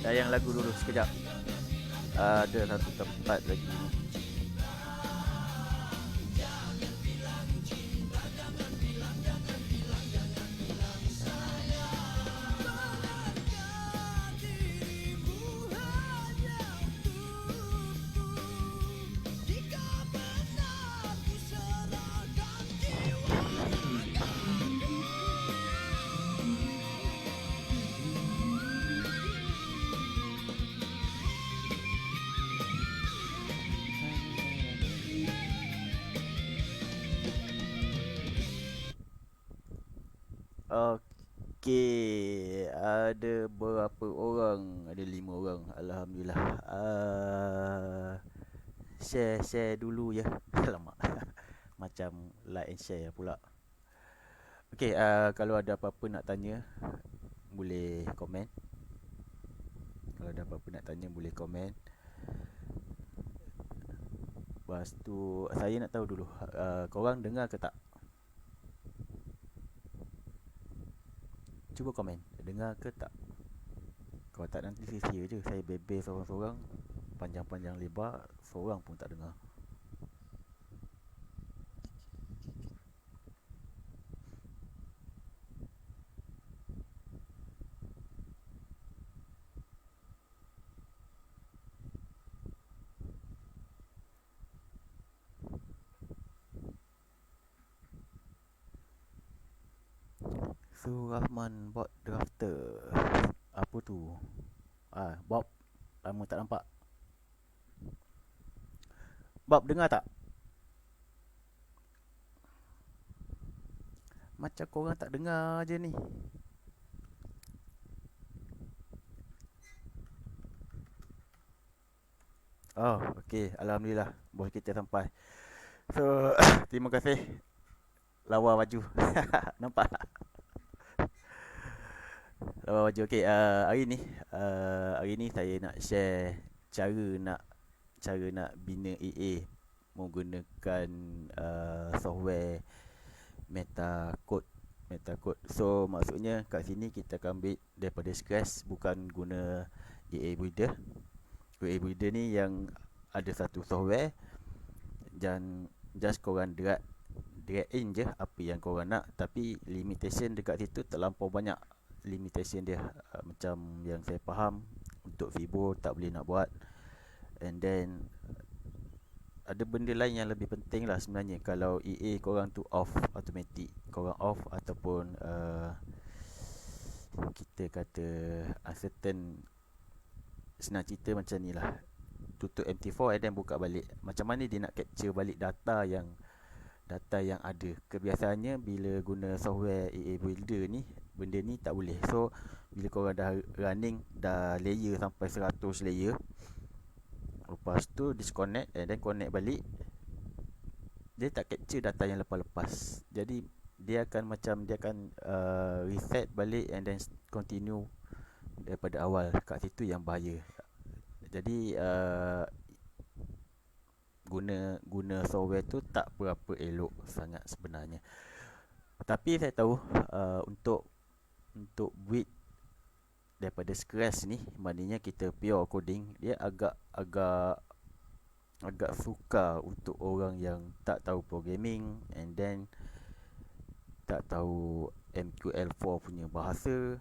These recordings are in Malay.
Tayang lagu dulu sekejap. Ada satu tempat lagi. Okey, ada berapa orang? Ada 5 orang. Alhamdulillah. Share dulu ya. Alamak. Macam like and share pula. Okey, kalau ada apa-apa nak tanya, boleh komen. Kalau ada apa-apa nak tanya, boleh komen. Lepas tu, saya nak tahu dulu, korang dengar ke tak? Cuba komen, dengar ke tak? Kalau tak, nanti sia-sia je. Saya bebel seorang-seorang, panjang-panjang lebar, seorang pun tak dengar. Surahman bot drafter. Apa tu? Bob. Lama tak nampak. Bob, dengar tak? Macam korang tak dengar je ni. Oh, okey. Alhamdulillah, bos kita sampai. So, terima kasih. Lawa baju. Nampak tak? Lawa baju. Okey, hari ni saya nak share cara nak bina AA menggunakan software MetaCode. So maksudnya kat sini kita akan ambil daripada scratch, bukan guna AA Builder. AA Builder ni yang ada satu software, dan just korang drag in je apa yang korang nak, tapi limitation dekat situ terlampau banyak. Limitation dia macam yang saya faham, untuk Fibo tak boleh nak buat. And then ada benda lain yang lebih penting lah sebenarnya. Kalau EA korang tu off automatic, korang off, ataupun kita kata uncertain, senang cerita macam ni lah, tutup MT4 and then buka balik. Macam mana dia nak capture balik data yang ada. Kebiasaannya bila guna software AA Builder ni, benda ni tak boleh. So bila korang dah running, dah layer sampai 100 layer, lepas tu disconnect and then connect balik, dia tak capture data yang lepas-lepas. Jadi dia akan reset balik and then continue daripada awal. Kat situ yang bahaya. Jadi guna software tu tak berapa elok sangat sebenarnya. Tapi saya tahu untuk build daripada scratch ni, maknanya kita pure coding, dia agak sukar untuk orang yang tak tahu programming and then tak tahu MQL4 punya bahasa.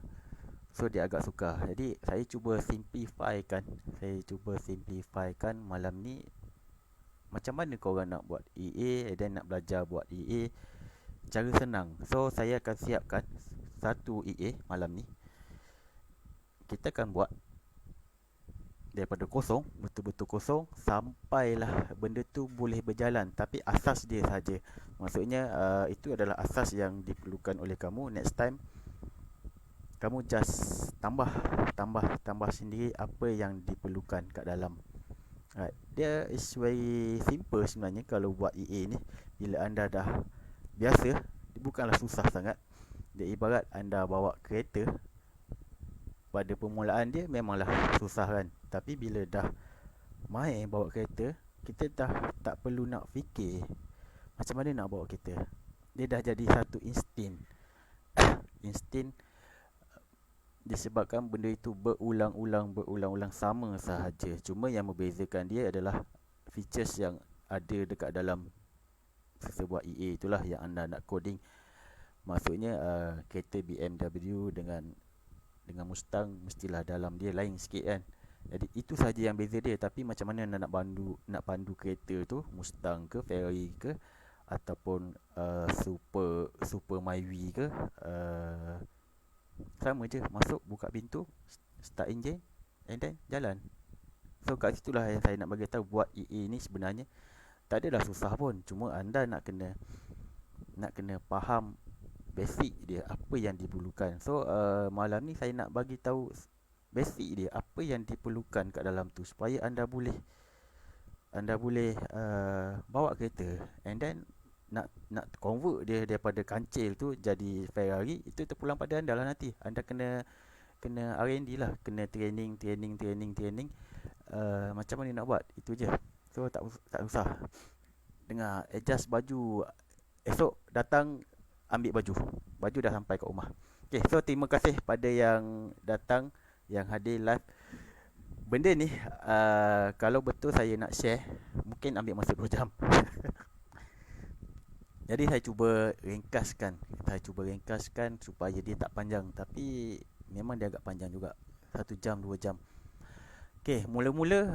So dia agak sukar. Jadi saya cuba simplifikan malam ni, macam mana korang nak buat EA dan nak belajar buat EA cara senang. So saya akan siapkan satu EA malam ni. Kita akan buat daripada kosong, betul-betul kosong, sampailah benda tu boleh berjalan. Tapi asas dia saja. Maksudnya itu adalah asas yang diperlukan oleh kamu. Next time kamu just tambah sendiri apa yang diperlukan kat dalam. Right. Dia is very simple sebenarnya kalau buat EA ni. Bila anda dah biasa, dia bukanlah susah sangat. Dia ibarat anda bawa kereta. Pada permulaan dia memanglah susah kan. Tapi bila dah main bawa kereta, kita dah tak perlu nak fikir macam mana nak bawa kereta. Dia dah jadi satu insting disebabkan benda itu berulang-ulang sama sahaja. Cuma yang membezakan dia adalah features yang ada dekat dalam sebuah EA itulah yang anda nak coding. Maksudnya kereta BMW dengan Mustang mestilah dalam dia lain sikit kan. Jadi itu saja yang beza dia. Tapi macam mana anda nak pandu kereta tu, Mustang ke, Ferrari ke, ataupun Super Myvi ke, sama je, masuk, buka pintu, start engine, and then jalan. So kat situlah yang saya nak bagi tahu, buat EA ni sebenarnya tak adalah susah pun. Cuma anda nak kena faham basic dia, apa yang diperlukan. So malam ni saya nak bagi tahu basic dia, apa yang diperlukan kat dalam tu, supaya anda boleh bawa kereta, and then nak convert dia daripada kancil tu jadi Ferrari. Itu terpulang pada anda lah nanti. Anda kena R&D lah, kena training, macam mana nak buat, itu je. So tak usah dengar adjust baju, esok datang ambil baju dah sampai kat rumah. Okay, so terima kasih pada yang datang, yang hadir live. Benda ni kalau betul saya nak share, mungkin ambil masa 2 jam. Jadi saya cuba ringkaskan supaya dia tak panjang. Tapi memang dia agak panjang juga, 1 jam 2 jam. Okay, mula-mula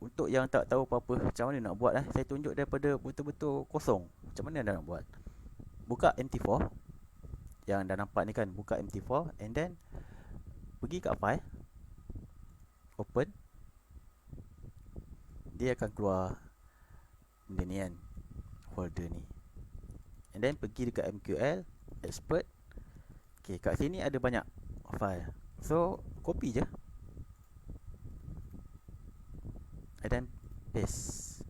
untuk yang tak tahu apa-apa macam mana nak buat, saya tunjuk daripada betul-betul kosong. Macam mana anda nak buat. Buka MT4 yang anda nampak ni kan, buka MT4, and then pergi kat file, open. Dia akan keluar benda ni kan, folder ni. And then pergi dekat MQL, export. Okay, kat sini ada banyak file, so copy je, and then paste.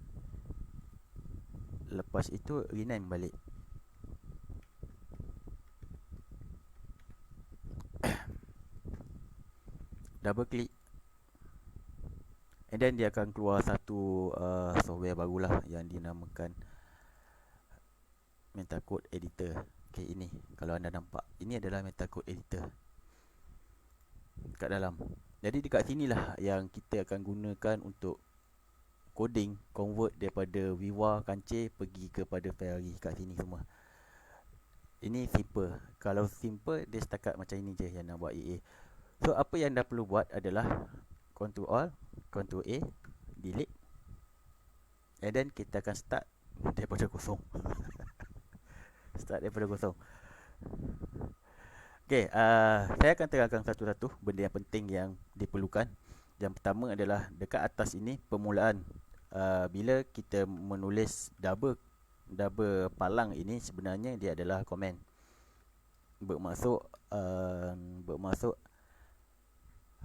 Lepas itu rename balik. Double click, and then dia akan keluar satu software barulah yang dinamakan MetaCode Editor. Okay, ini kalau anda nampak, ini adalah MetaCode Editor kat dalam. Jadi dekat sinilah yang kita akan gunakan untuk coding, convert daripada Viva kancil pergi kepada Ferrari. Kat sini semua. Ini simple. Kalau simple, dia setakat macam ini je yang nak buat EA. So apa yang anda perlu buat adalah Ctrl Alt, Ctrl A, delete, and then kita akan start daripada kosong. Okay, saya akan terangkan satu-satu benda yang penting yang diperlukan. Yang pertama adalah dekat atas ini permulaan. Bila kita menulis double palang ini, sebenarnya dia adalah komen. Bermaksud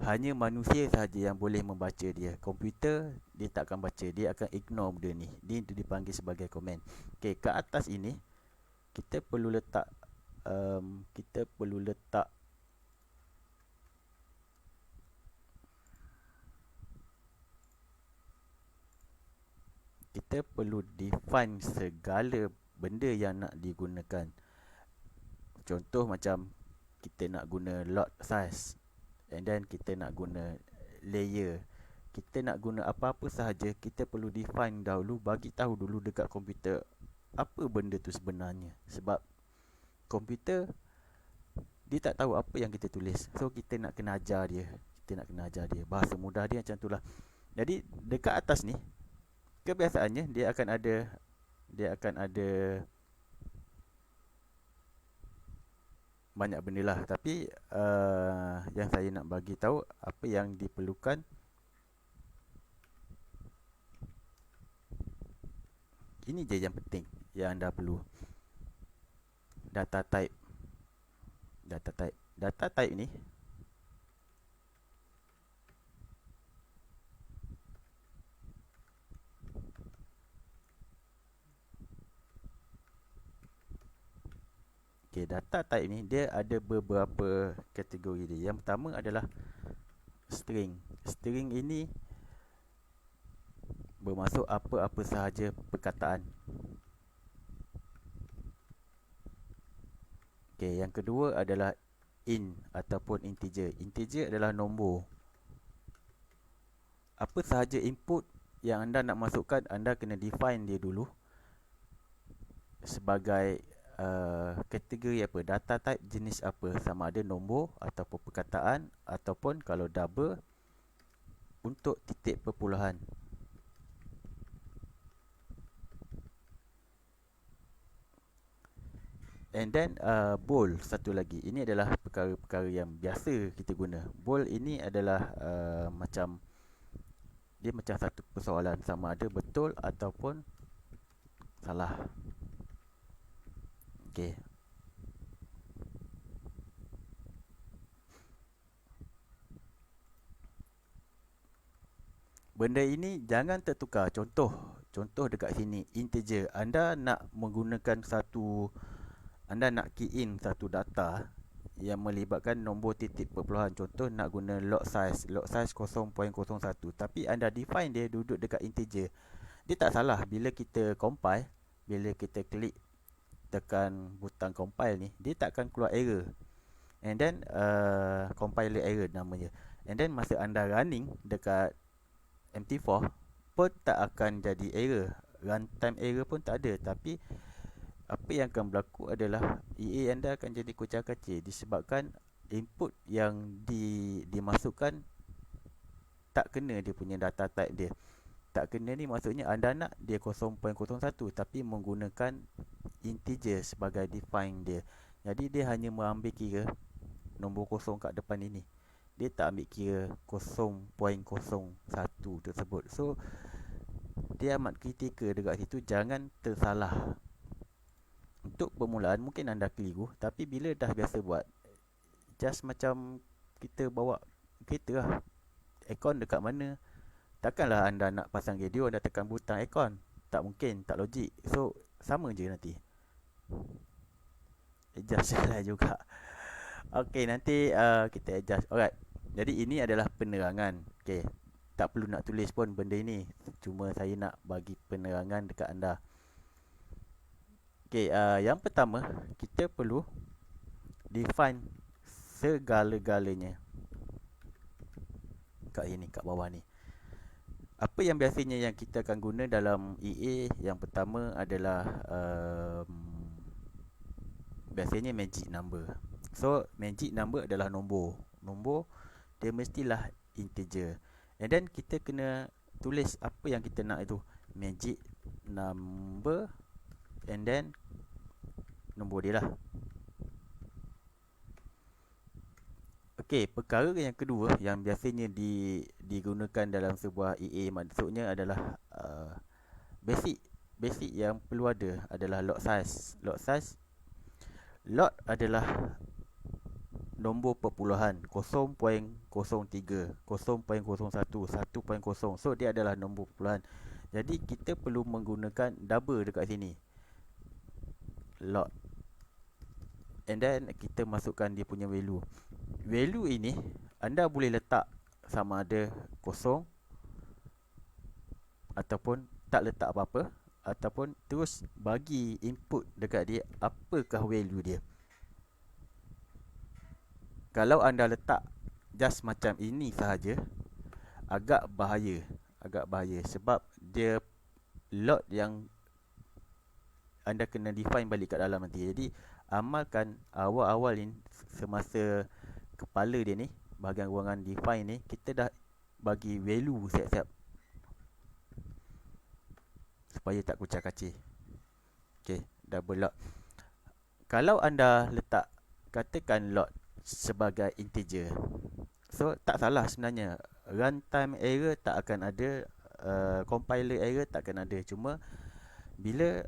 hanya manusia sahaja yang boleh membaca dia. Komputer dia tak akan baca, dia akan ignore benda ni. Dia dipanggil sebagai komen. Okay, kat atas ini kita perlu letak kita perlu define segala benda yang nak digunakan. Contoh macam kita nak guna lot size, and then kita nak guna layer, kita nak guna apa-apa sahaja, kita perlu define dahulu, bagi tahu dulu dekat komputer apa benda tu sebenarnya. Sebab komputer dia tak tahu apa yang kita tulis. So kita nak kena ajar dia. Bahasa mudah dia macam itulah. Jadi dekat atas ni kebiasaannya dia akan ada banyak benda lah. Tapi yang saya nak bagi tahu apa yang diperlukan, ini je yang penting yang anda perlu. Data type ni okay, data type ni dia ada beberapa kategori dia. Yang pertama adalah string. String ini bermaksud apa-apa sahaja perkataan. Okay, yang kedua adalah int ataupun integer. Integer adalah nombor. Apa sahaja input yang anda nak masukkan, anda kena define dia dulu sebagai kategori apa, data type jenis apa, sama ada nombor ataupun perkataan, ataupun kalau double untuk titik perpuluhan. And then bold satu lagi. Ini adalah perkara-perkara yang biasa kita guna. Bold ini adalah macam dia macam satu persoalan, sama ada betul ataupun salah. Okey. Benda ini jangan tertukar. Contoh dekat sini integer. Anda nak key in satu data yang melibatkan nombor titik perpuluhan. Contoh nak guna log size 0.01, tapi anda define dia duduk dekat integer. Dia tak salah bila kita compile, bila kita klik tekan butang compile ni, dia tak akan keluar error. And then compiler error namanya. And then masa anda running dekat MT4 pun tak akan jadi error. Runtime error pun tak ada. Tapi apa yang akan berlaku adalah EA anda akan jadi kucak-kacir disebabkan input yang dimasukkan tak kena dia punya data type dia. Tak kena ni maksudnya anda nak dia 0.01 tapi menggunakan integer sebagai define dia. Jadi dia hanya mengambil kira nombor kosong kat depan ini. Dia tak ambil kira 0.01 tersebut. So dia amat kritikal dekat situ, jangan tersalah. Untuk permulaan mungkin anda keliru, tapi bila dah biasa buat, just macam kita bawa kereta lah. Aircon dekat mana, takkanlah anda nak pasang radio anda tekan butang aircon. Tak mungkin, tak logik. So sama je nanti. Adjust lah juga. Okay, nanti kita adjust. Alright. Jadi ini adalah penerangan. Okay, tak perlu nak tulis pun benda ini, cuma saya nak bagi penerangan dekat anda. Okay, yang pertama kita perlu define segala-galanya. Kat sini, kat bawah ni. Apa yang biasanya yang kita akan guna dalam EA, yang pertama adalah biasanya magic number. So magic number adalah nombor. Nombor dia mestilah integer. And then kita kena tulis apa yang kita nak itu. Magic number and then nombor dia lah. Okey, perkara yang kedua yang biasanya digunakan dalam sebuah EA maksudnya adalah basic yang perlu ada adalah lot size. Lot adalah nombor perpuluhan 0.03, 0.01, 1.0. So dia adalah nombor perpuluhan. Jadi kita perlu menggunakan double dekat sini. Lot. And then kita masukkan dia punya value. Value ini anda boleh letak sama ada kosong ataupun tak letak apa-apa, ataupun terus bagi input dekat dia apakah value dia. Kalau anda letak just macam ini sahaja, agak bahaya sebab dia lot yang anda kena define balik kat dalam nanti. Jadi amalkan awal-awal ni, semasa kepala dia ni, bahagian ruangan define ni, kita dah bagi value siap-siap supaya tak kucak-kacir. Okay, double lot. Kalau anda letak katakan lot sebagai integer, so tak salah sebenarnya. Runtime error tak akan ada, compiler error tak akan ada. Cuma bila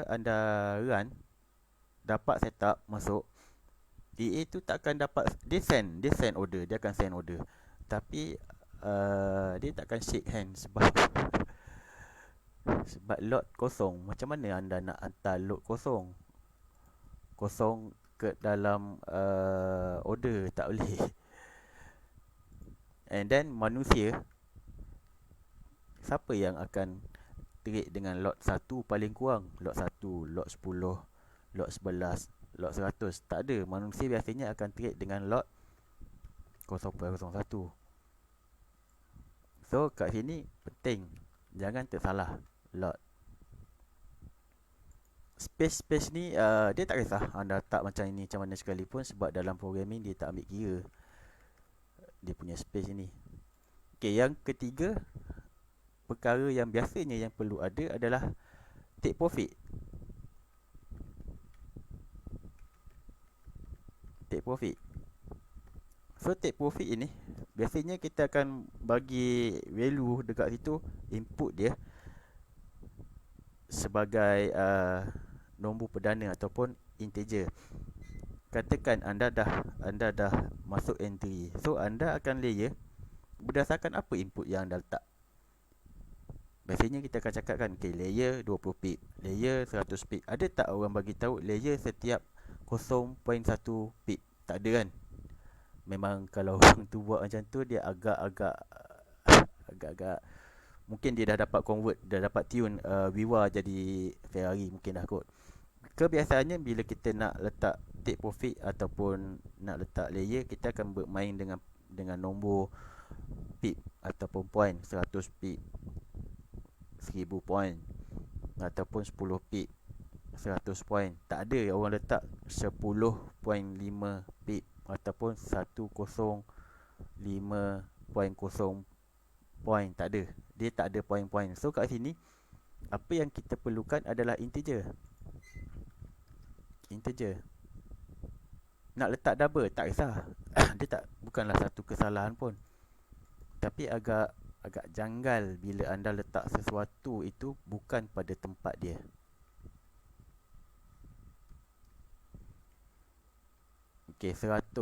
anda run dapat setup masuk, EA tu tak akan dapat, dia send order, dia akan send order, tapi dia tak akan shake hand sebab sebab lot kosong. Macam mana anda nak hantar lot kosong ke dalam order? Tak boleh. And then manusia, siapa yang akan trade dengan lot 1 paling kurang? Lot 1, lot 10, lot 11, lot 100. Tak ada, manusia biasanya akan trade dengan lot 0.01. So kat sini penting, jangan tersalah lot. Space ni dia tak kisah anda letak macam ini macam mana sekalipun, sebab dalam programming dia tak ambil kira dia punya space ini. Okey, yang ketiga, perkara yang biasanya yang perlu ada adalah take profit. Take profit. So take profit ini biasanya kita akan bagi value dekat situ, input dia sebagai nombor perdana ataupun integer. Katakan anda dah masuk entry. So anda akan layer berdasarkan apa input yang anda letak. Biasanya kita akan cakapkan, okay, layer 20 pip, layer 100 pip. Ada tak orang bagi tahu layer setiap 0.1 pip? Tak ada kan? Memang kalau orang tu buat macam tu, dia agak-agak mungkin dia dah dapat convert, dah dapat tune Viva jadi Ferrari mungkin dah kot. Kebiasaannya bila kita nak letak take profit ataupun nak letak layer, kita akan bermain dengan nombor pip ataupun point. 100 pip, 1000 point, ataupun 10 pip, 100 point. Tak ada orang letak 10.5 pip ataupun 105.0 point. Tak ada. Dia tak ada point-point. So kat sini apa yang kita perlukan adalah integer. Nak letak double tak kisah. Dia bukanlah satu kesalahan pun. Tapi agak janggal bila anda letak sesuatu itu bukan pada tempat dia. Okey, 100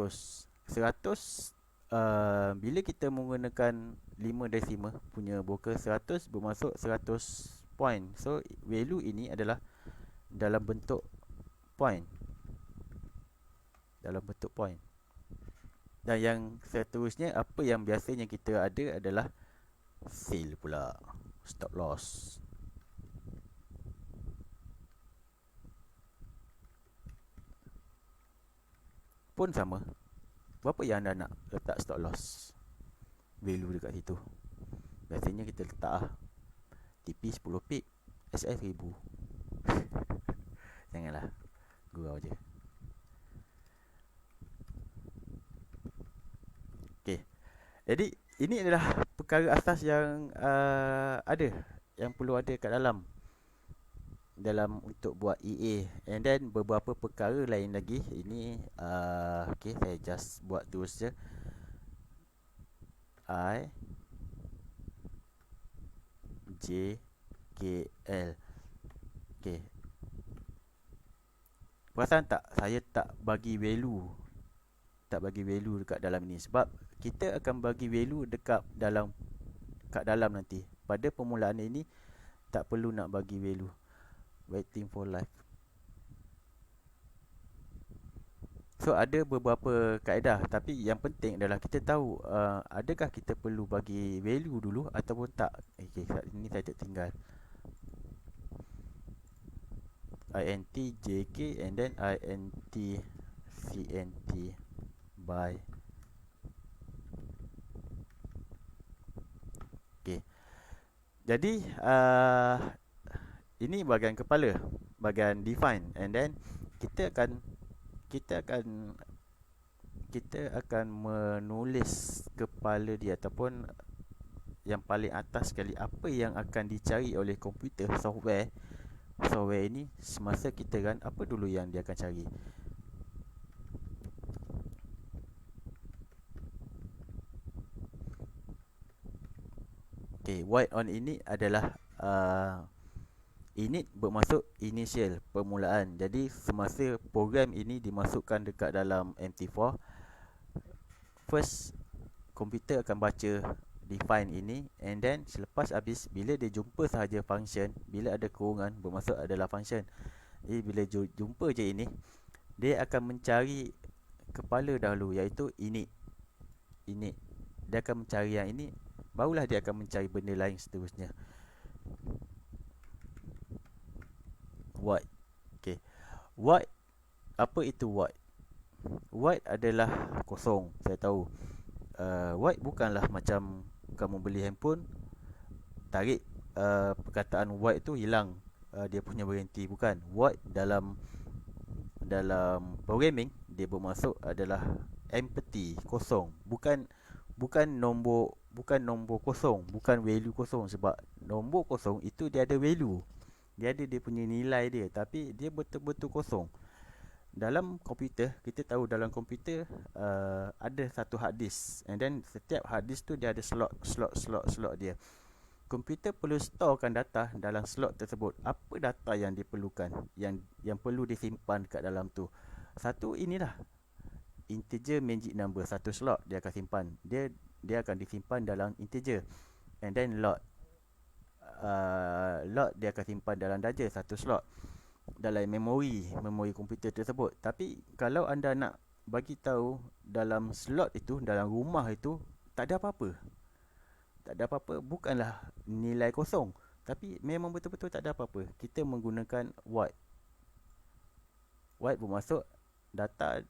bila kita menggunakan 5 decimal punya broker, 100 bermaksud 100 point. So value ini adalah dalam bentuk point. Dan yang seterusnya, apa yang biasanya kita ada adalah sale pula, stop loss. Pun sama. Berapa yang anda nak letak stop loss value dekat situ? Biasanya kita letak TP 10 pip, SF 1000. Janganlah, gurau je. Okey. Jadi ini adalah perkara asas yang yang perlu ada kat dalam untuk buat EA. And then beberapa perkara lain lagi. Ini okey, saya just buat terus je. I J K L. Okey. Perasan tak saya tak bagi value dekat dalam ni, sebab kita akan bagi value kat dalam nanti. Pada permulaan ini tak perlu nak bagi value. Waiting for live. So ada beberapa kaedah, tapi yang penting adalah kita tahu adakah kita perlu bagi value dulu ataupun tak. Okay, ini saya tertinggal. int jk and then int cnt by. Okay. Jadi ini bahagian kepala, bahagian define, and then kita akan menulis kepala dia ataupun yang paling atas sekali apa yang akan dicari oleh komputer software ini semasa kita run. Apa dulu yang dia akan cari? Okay, void on ini adalah init bermaksud initial, permulaan. Jadi semasa program ini dimasukkan dekat dalam MT4, first komputer akan baca define ini, and then selepas habis, bila dia jumpa sahaja function, bila ada kurungan bermaksud adalah function. Jadi bila jumpa je ini, dia akan mencari kepala dahulu, iaitu init. Dia akan mencari yang ini, barulah dia akan mencari benda lain seterusnya. Void. Okay. Void apa itu void? Void adalah kosong, saya tahu. Void bukanlah macam kamu beli handphone, tarik perkataan void tu hilang dia punya warranty. Bukan. Void dalam programming dia bermaksud adalah empty, kosong. Bukan nombor kosong, bukan value kosong, sebab nombor kosong itu dia ada value. Dia punya nilai dia, tapi dia betul-betul kosong. Dalam komputer, kita tahu dalam komputer ada satu hard disk, and then setiap hard disk tu dia ada slot dia. Komputer perlu storekan data dalam slot tersebut. Apa data yang diperlukan, yang perlu disimpan kat dalam tu? Satu, inilah integer magic number, satu slot dia akan simpan. Dia akan disimpan dalam integer. And then lot dia akan simpan dalam data, satu slot dalam memori komputer tersebut. Tapi kalau anda nak bagi tahu dalam slot itu, dalam rumah itu tak ada apa-apa, bukanlah nilai kosong, tapi memang betul-betul tak ada apa-apa. Kita menggunakan void. Void bermaksud data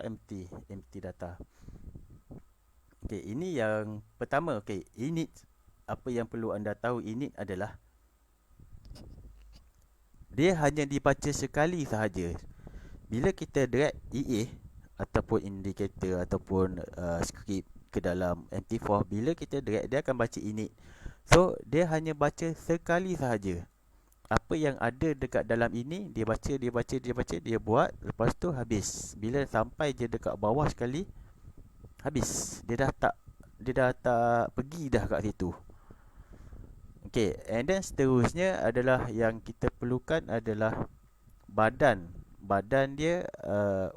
empty data. Okey, ini yang pertama. Okey, init. Apa yang perlu anda tahu init adalah dia hanya dibaca sekali sahaja. Bila kita drag EA ataupun indicator ataupun script ke dalam MT4, bila kita drag, dia akan baca init. So dia hanya baca sekali sahaja. Apa yang ada dekat dalam ini, dia baca, dia buat, lepas tu habis. Bila sampai je dekat bawah sekali, habis. Dia dah tak pergi dah kat situ. Okay, and then seterusnya adalah yang kita perlukan adalah badan. Badan dia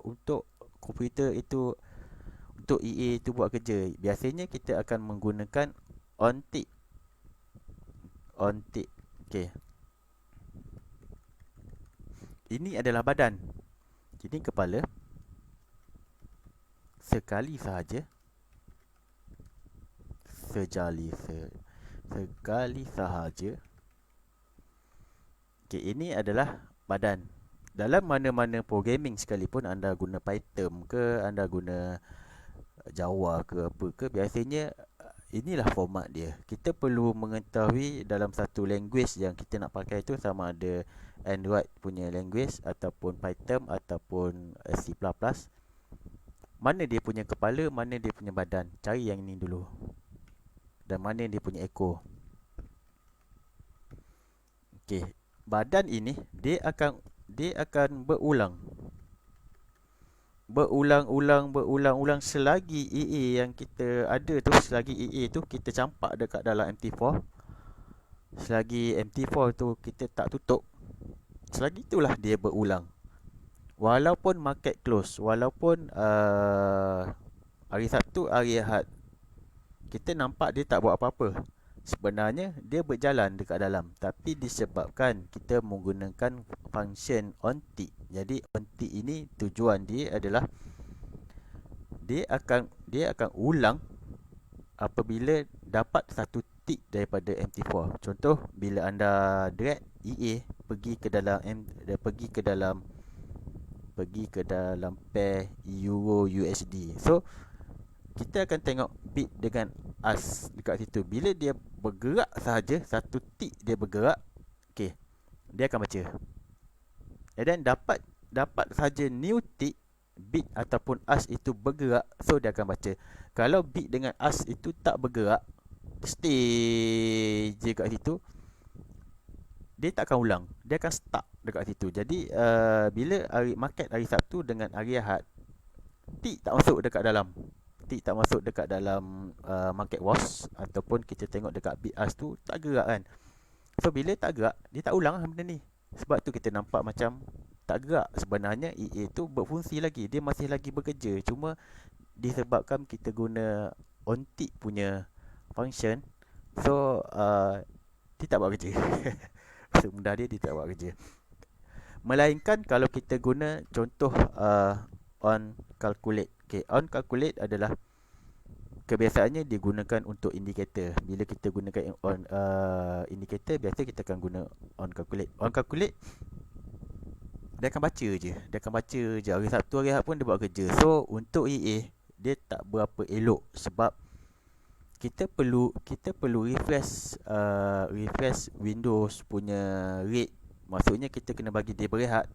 untuk komputer itu, untuk EA itu buat kerja. Biasanya kita akan menggunakan onTick. Okay, ini adalah badan. Jadi kepala sekali sahaja, sekali sahaja. Okay, ini adalah badan. Dalam mana-mana programming sekalipun, anda guna Python ke, anda guna Java ke apa ke, biasanya inilah format dia. Kita perlu mengetahui dalam satu language yang kita nak pakai tu, sama ada Android punya language ataupun Python ataupun C++. Mana dia punya kepala, mana dia punya badan. Cari yang ini dulu. Dan mana dia punya echo. Okey, badan ini dia akan berulang selagi EA yang kita ada tu, selagi EA tu kita campak dekat dalam MT4. Selagi MT4 tu kita tak tutup, selagi itulah dia berulang. Walaupun market close, walaupun hari Sabtu, hari Ahad, kita nampak dia tak buat apa-apa. Sebenarnya dia berjalan dekat dalam, tapi disebabkan kita menggunakan function onTick. Jadi onTick ini tujuan dia adalah dia akan ulang apabila dapat satu tick daripada MT4. Contoh, bila anda drag EA pergi ke dalam pair Euro USD. So kita akan tengok bit dengan as dekat situ. Bila dia bergerak sahaja, satu tick dia bergerak, okey, dia akan baca. And then dapat sahaja new tick, bit ataupun as itu bergerak, so dia akan baca. Kalau bit dengan as itu tak bergerak, stay je kat situ, dia tak akan ulang, dia akan stuck dekat situ. Jadi bila market hari Sabtu dengan hari Ahad, tick tak masuk dekat dalam market watch, ataupun kita tengok dekat bit as tu tak gerak kan. So bila tak gerak, dia tak ulang lah benda ni. Sebab tu kita nampak macam tak gerak. Sebenarnya EA tu berfungsi lagi, dia masih lagi bekerja. Cuma disebabkan kita guna onTick punya function, so dia tak buat kerja. Semudah dia tak buat kerja. Melainkan kalau kita guna contoh on calculate. Okay, on calculate adalah kebiasaannya digunakan untuk indikator. Bila kita gunakan on indikator, biasa kita akan guna on calculate. On calculate dia akan baca je. Dia akan baca je. Hari Sabtu, hari Ahad pun dia buat kerja. So, untuk EA, dia tak berapa elok sebab kita perlu refresh Windows punya rate. Maksudnya kita kena bagi dia berehat,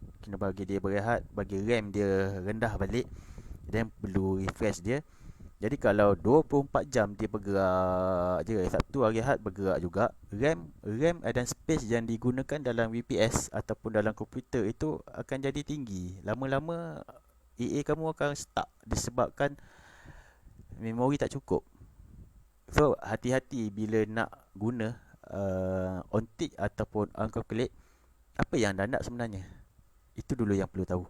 bagi RAM dia rendah balik, dan perlu refresh dia. Jadi kalau 24 jam dia bergerak je, Sabtu hari Ahad bergerak juga, RAM dan space yang digunakan dalam VPS ataupun dalam komputer itu akan jadi tinggi. Lama-lama EA kamu akan stuck disebabkan memori tak cukup. So hati-hati bila nak guna on-tick ataupun on-calculate, apa yang anda nak sebenarnya. Itu dulu yang perlu tahu.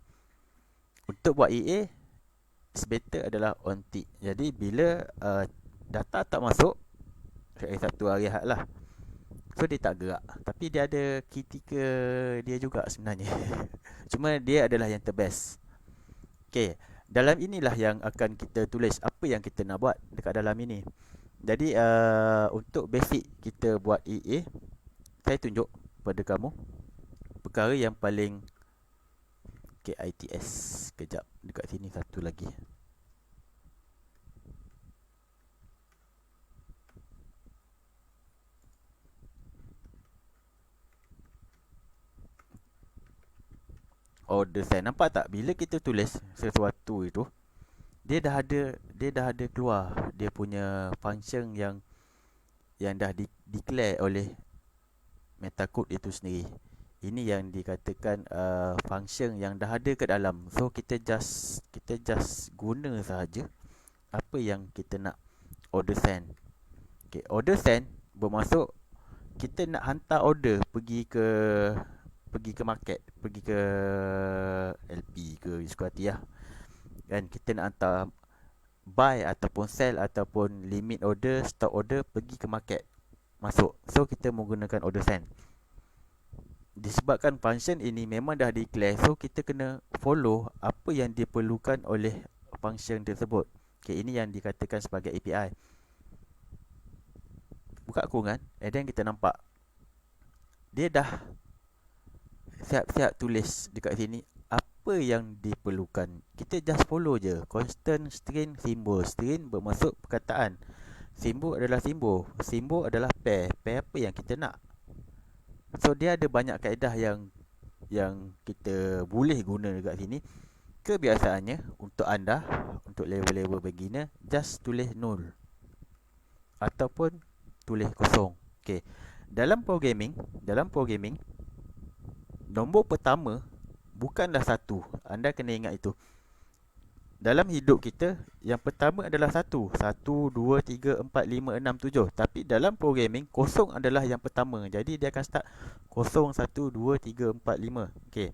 Untuk buat EA, better adalah on-tick. Jadi bila data tak masuk, hari Sabtu hari Ahad lah, so dia tak gerak. Tapi dia ada ketika dia juga sebenarnya. Cuma dia adalah yang terbest. Okay, dalam inilah yang akan kita tulis apa yang kita nak buat dekat dalam ini. Jadi untuk basic kita buat EA, saya tunjuk pada kamu perkara yang paling KITS. Kejap, dekat sini satu lagi. Order sign. Nampak tak? Bila kita tulis sesuatu itu, dia dah ada keluar dia punya function yang dah declare oleh metacode itu sendiri. Ini yang dikatakan function yang dah ada ke dalam. So kita just guna sahaja apa yang kita nak. Order send. Okay, order send bermaksud kita nak hantar order pergi ke market, pergi ke LP ke suka hati lah. Kan kita nak hantar buy ataupun sell ataupun limit order, stock order pergi ke market, masuk. So kita menggunakan order send. Disebabkan function ini memang dah declare, so kita kena follow apa yang diperlukan oleh function tersebut. Okay, ini yang dikatakan sebagai API. Buka kurungan, and then kita nampak dia dah siap-siap tulis dekat sini apa yang diperlukan. Kita just follow je. Constant string symbol. String bermaksud perkataan. Simbol adalah simbol. Simbol adalah pair. Pair apa yang kita nak. So dia ada banyak kaedah yang kita boleh guna dekat sini. Kebiasaannya untuk anda, untuk level-level beginner, just tulis 0 ataupun tulis kosong. Okay. Dalam programming, nombor pertama bukanlah 1. Anda kena ingat itu. Dalam hidup kita, yang pertama adalah 1. 1, 2, 3, 4, 5, 6, 7. Tapi dalam programming, kosong adalah yang pertama. Jadi dia akan start 0, 1, 2, 3, 4, 5. Okay.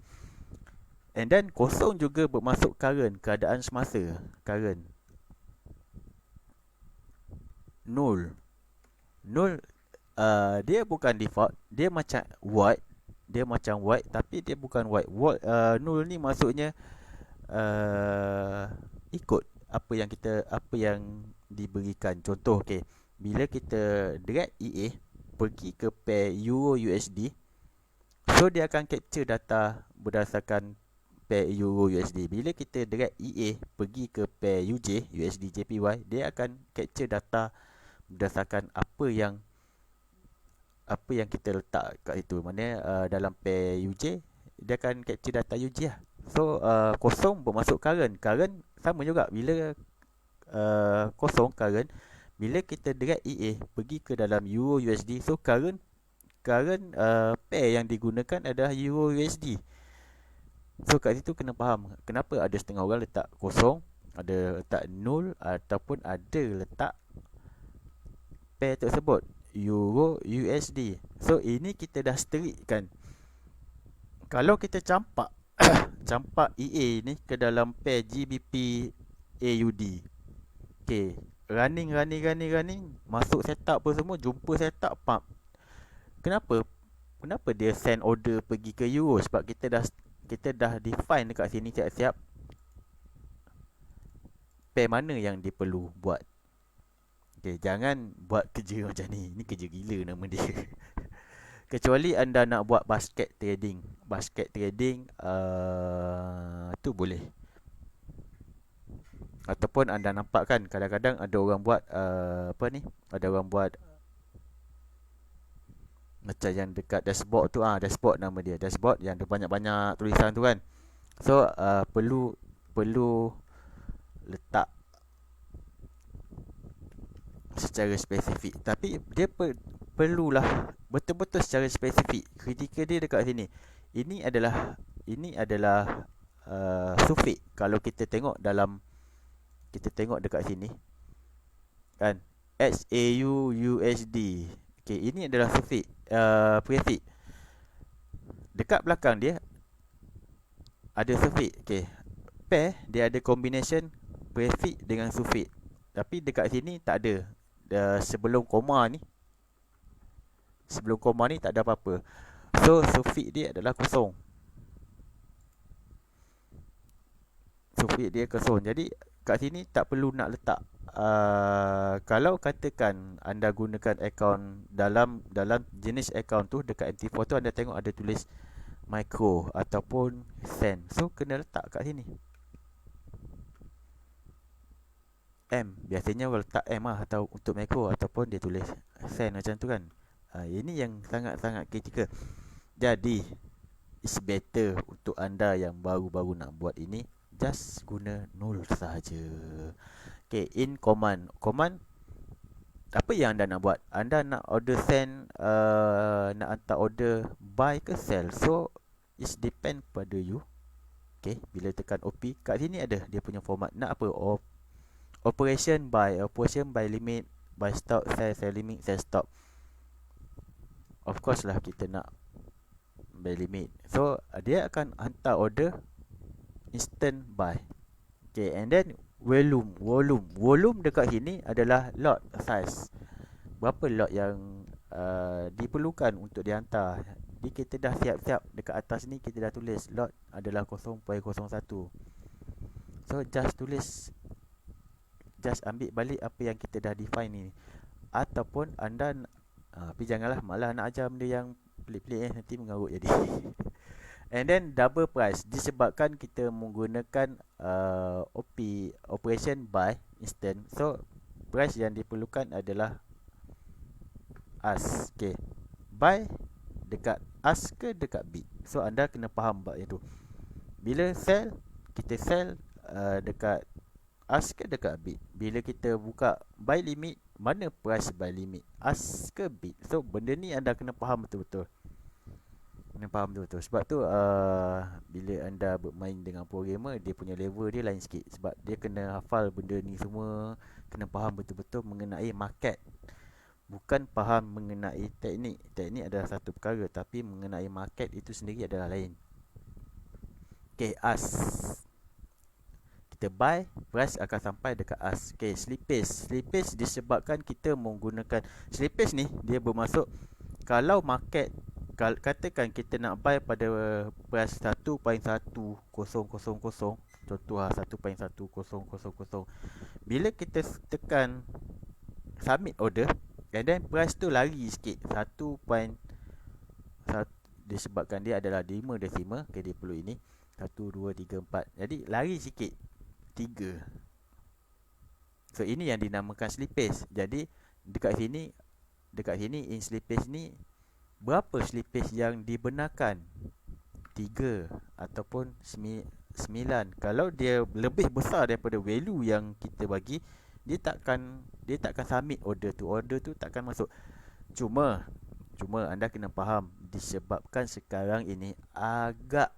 And then kosong juga bermaksud current, keadaan semasa. Current 0. Dia bukan default. Dia macam void. Tapi dia bukan void. 0 ni maksudnya ikut apa yang diberikan. Contoh, okay, bila kita drag EA pergi ke pair Euro USD, so dia akan capture data berdasarkan pair Euro USD. Bila kita drag EA pergi ke pair UJ USD JPY, dia akan capture data berdasarkan apa yang kita letak kat situ. Maknanya dalam pair UJ, dia akan capture data UJ lah. So kosong bermaksud current. Current sama juga. Bila kosong current, bila kita drag EA pergi ke dalam Euro USD, so current pair yang digunakan adalah Euro USD. So kat situ kena faham kenapa ada setengah orang letak kosong, ada letak 0 ataupun ada letak pair tersebut Euro USD. So ini kita dah strikkan. Kalau kita campak EA ni ke dalam pair GBP AUD, okay, running, masuk setup apa semua, jumpa setup pump. Kenapa dia send order pergi ke Euro? Sebab kita dah define dekat sini siap-siap pair mana yang dia perlu buat. Okay, jangan buat kerja macam ni. Ni kerja gila nama dia. Kecuali anda nak buat basket trading. basket trading, tu boleh. Ataupun anda nampak kan, kadang-kadang ada orang buat apa ni, ada orang buat macam yang dekat dashboard tu, dashboard nama dia, dashboard yang ada banyak-banyak tulisan tu kan. So perlu perlu letak secara spesifik, tapi dia perlulah betul-betul secara spesifik. Kritikal dia dekat sini. Ini adalah suffix. Kalau kita tengok dalam, kita tengok dekat sini kan, HAUUSD. Okey, ini adalah suffix, prefix. Dekat belakang dia ada suffix. Okey, pair dia ada combination prefix dengan suffix. Tapi dekat sini tak ada. Sebelum koma ni tak ada apa-apa. So suffix dia adalah kosong. Suffix dia kosong. Jadi kat sini tak perlu nak letak. Kalau katakan anda gunakan akaun dalam jenis akaun tu, dekat MT4 tu anda tengok ada tulis micro ataupun cent. So kena letak kat sini M. Biasanya orang letak M lah, atau untuk macro, ataupun dia tulis cent macam tu kan. Ini yang sangat-sangat kritikal. Jadi it's better untuk anda yang baru-baru nak buat ini, just guna null sahaja. Okay, in command apa yang anda nak buat? Anda nak order send, nak hantar order buy ke sell. So it's depend pada you. Okay, bila tekan OP, kat sini ada dia punya format. Nak apa? Operation by limit, by stop, sell limit, sell stop. Of course lah kita nak by limit. So dia akan hantar order instant buy. Okay, and then volume dekat sini adalah lot size. Berapa lot yang diperlukan untuk dihantar. Jadi kita dah siap-siap dekat atas ni, kita dah tulis lot adalah 0.01. So just ambil balik apa yang kita dah define ni. Ataupun anda tapi janganlah malah nak ajar benda yang pelik-pelik nanti mengarut jadi. And then double price disebabkan kita menggunakan operation buy instant. So price yang diperlukan adalah ask. Okay, buy dekat ask ke dekat bid. So anda kena faham bab itu. Bila sell, kita sell dekat ask ke dekat bid. Bila kita buka buy limit, mana price buy limit, ask ke bid. So benda ni anda kena faham betul-betul. Sebab tu bila anda bermain dengan programmer, dia punya level dia lain sikit. Sebab dia kena hafal benda ni semua, kena faham betul-betul mengenai market. Bukan faham mengenai teknik. Teknik adalah satu perkara, tapi mengenai market itu sendiri adalah lain. Okay, ask. Kita buy, price akan sampai dekat ask. Okay, slippage disebabkan kita menggunakan slippage ni, dia bermaksud kalau market, katakan kita nak buy pada price 1.1000, contoh 1.1000. Bila kita tekan submit order, and then price tu lari sikit 1. Disebabkan dia adalah 5 decimal, okay, dia perlu ini 1, 2, 3, 4. Jadi lari sikit 3. So ini yang dinamakan slippage. Jadi dekat sini in slippage ni, berapa slippage yang dibenarkan? 3 ataupun 9. Kalau dia lebih besar daripada value yang kita bagi, dia takkan submit order tu takkan masuk. Cuma anda kena faham, disebabkan sekarang ini agak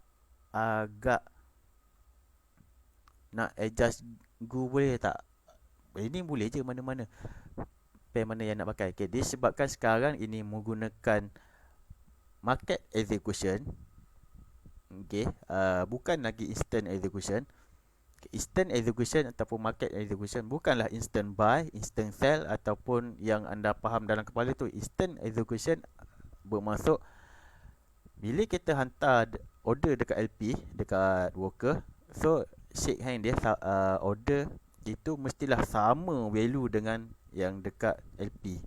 nak adjust boleh tak? Ini boleh je mana-mana. Pair mana yang nak pakai. Okay, disebabkan sekarang ini menggunakan market execution. Okay, bukan lagi instant execution. Instant execution ataupun market execution bukanlah instant buy, instant sell ataupun yang anda faham dalam kepala tu. Instant execution bermaksud bila kita hantar order dekat LP, dekat worker, so shake hand dia, order itu mestilah sama value dengan yang dekat LP.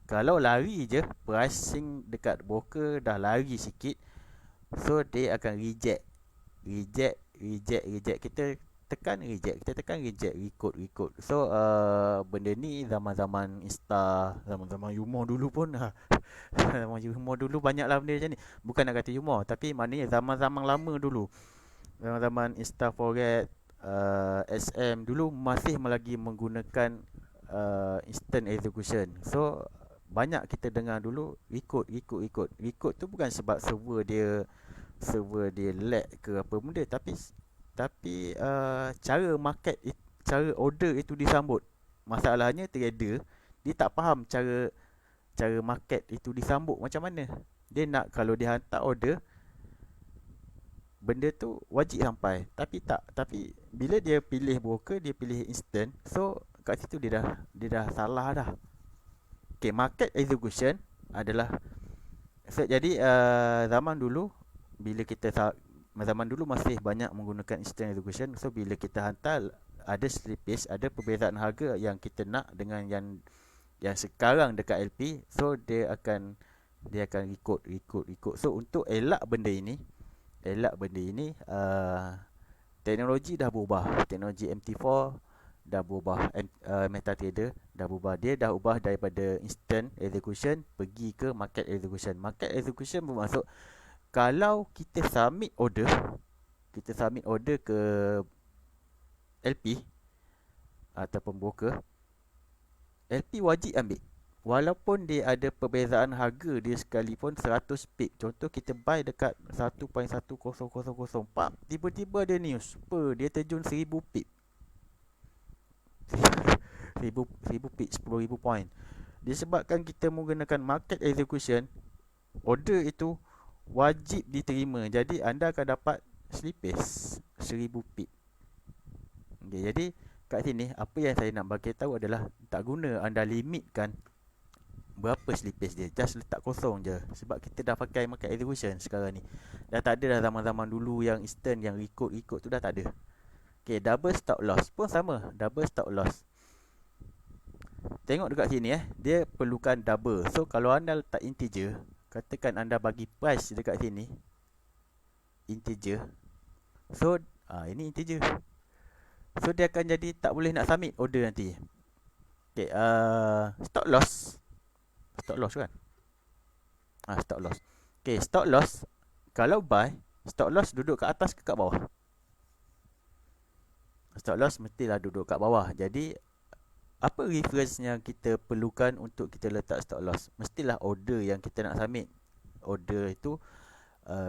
Kalau lari je, pricing dekat broker dah lari sikit, So dia akan reject. Reject. Kita tekan reject. Kita tekan reject. Record. So benda ni zaman-zaman Insta, zaman-zaman humor dulu pun zaman humor dulu banyaklah benda macam ni. Bukan nak kata humor, tapi maknanya zaman-zaman lama dulu, zaman-zaman Insta Forget, SM dulu masih lagi menggunakan instant execution. So banyak kita dengar dulu record. Record tu bukan sebab server dia lag ke apa benda, tapi cara market, cara order itu disambut. Masalahnya trader dia tak faham cara market itu disambut macam mana. Dia nak kalau dia hantar order, benda tu wajib sampai. Tapi bila dia pilih broker, dia pilih instant. So kat situ dia dah salah dah. Okay, market execution adalah jadi zaman dulu bila zaman dulu masih banyak menggunakan instant execution. So bila kita hantar, ada slippage, ada perbezaan harga yang kita nak dengan yang sekarang dekat LP. So dia akan record. So untuk elak benda ini, teknologi dah berubah. Teknologi MT4 dah berubah. MetaTrader dah berubah. Dia dah ubah daripada instant execution pergi ke market execution. Market execution bermaksud kalau kita submit order ke LP ataupun broker, LP wajib ambil. Walaupun dia ada perbezaan harga dia sekalipun 100 pip. Contoh kita buy dekat 1.10004, tiba-tiba ada news, dia terjun 1000 pip. 1000 pip, 10,000 point. Disebabkan kita menggunakan market execution, order itu wajib diterima. Jadi anda akan dapat slippage 1000 pip. Okay, jadi kat sini apa yang saya nak bagi tahu adalah tak guna anda limitkan berapa slippage dia. Just letak kosong je. Sebab kita dah pakai market execution sekarang ni. Dah tak ada dah zaman-zaman dulu yang instant, yang record tu dah tak ada. Okay, double stop loss pun sama. Double stop loss, tengok dekat sini dia perlukan double. So kalau anda letak integer, katakan anda bagi price dekat sini integer. So ini integer. So dia akan jadi tak boleh nak submit order nanti. Okay, stop loss kan? Stop loss. Okay, stop loss kalau buy, stop loss duduk kat atas ke kat bawah? Stop loss mestilah duduk kat bawah. Jadi apa reference yang kita perlukan untuk kita letak stop loss? Mestilah order yang kita nak submit. Order itu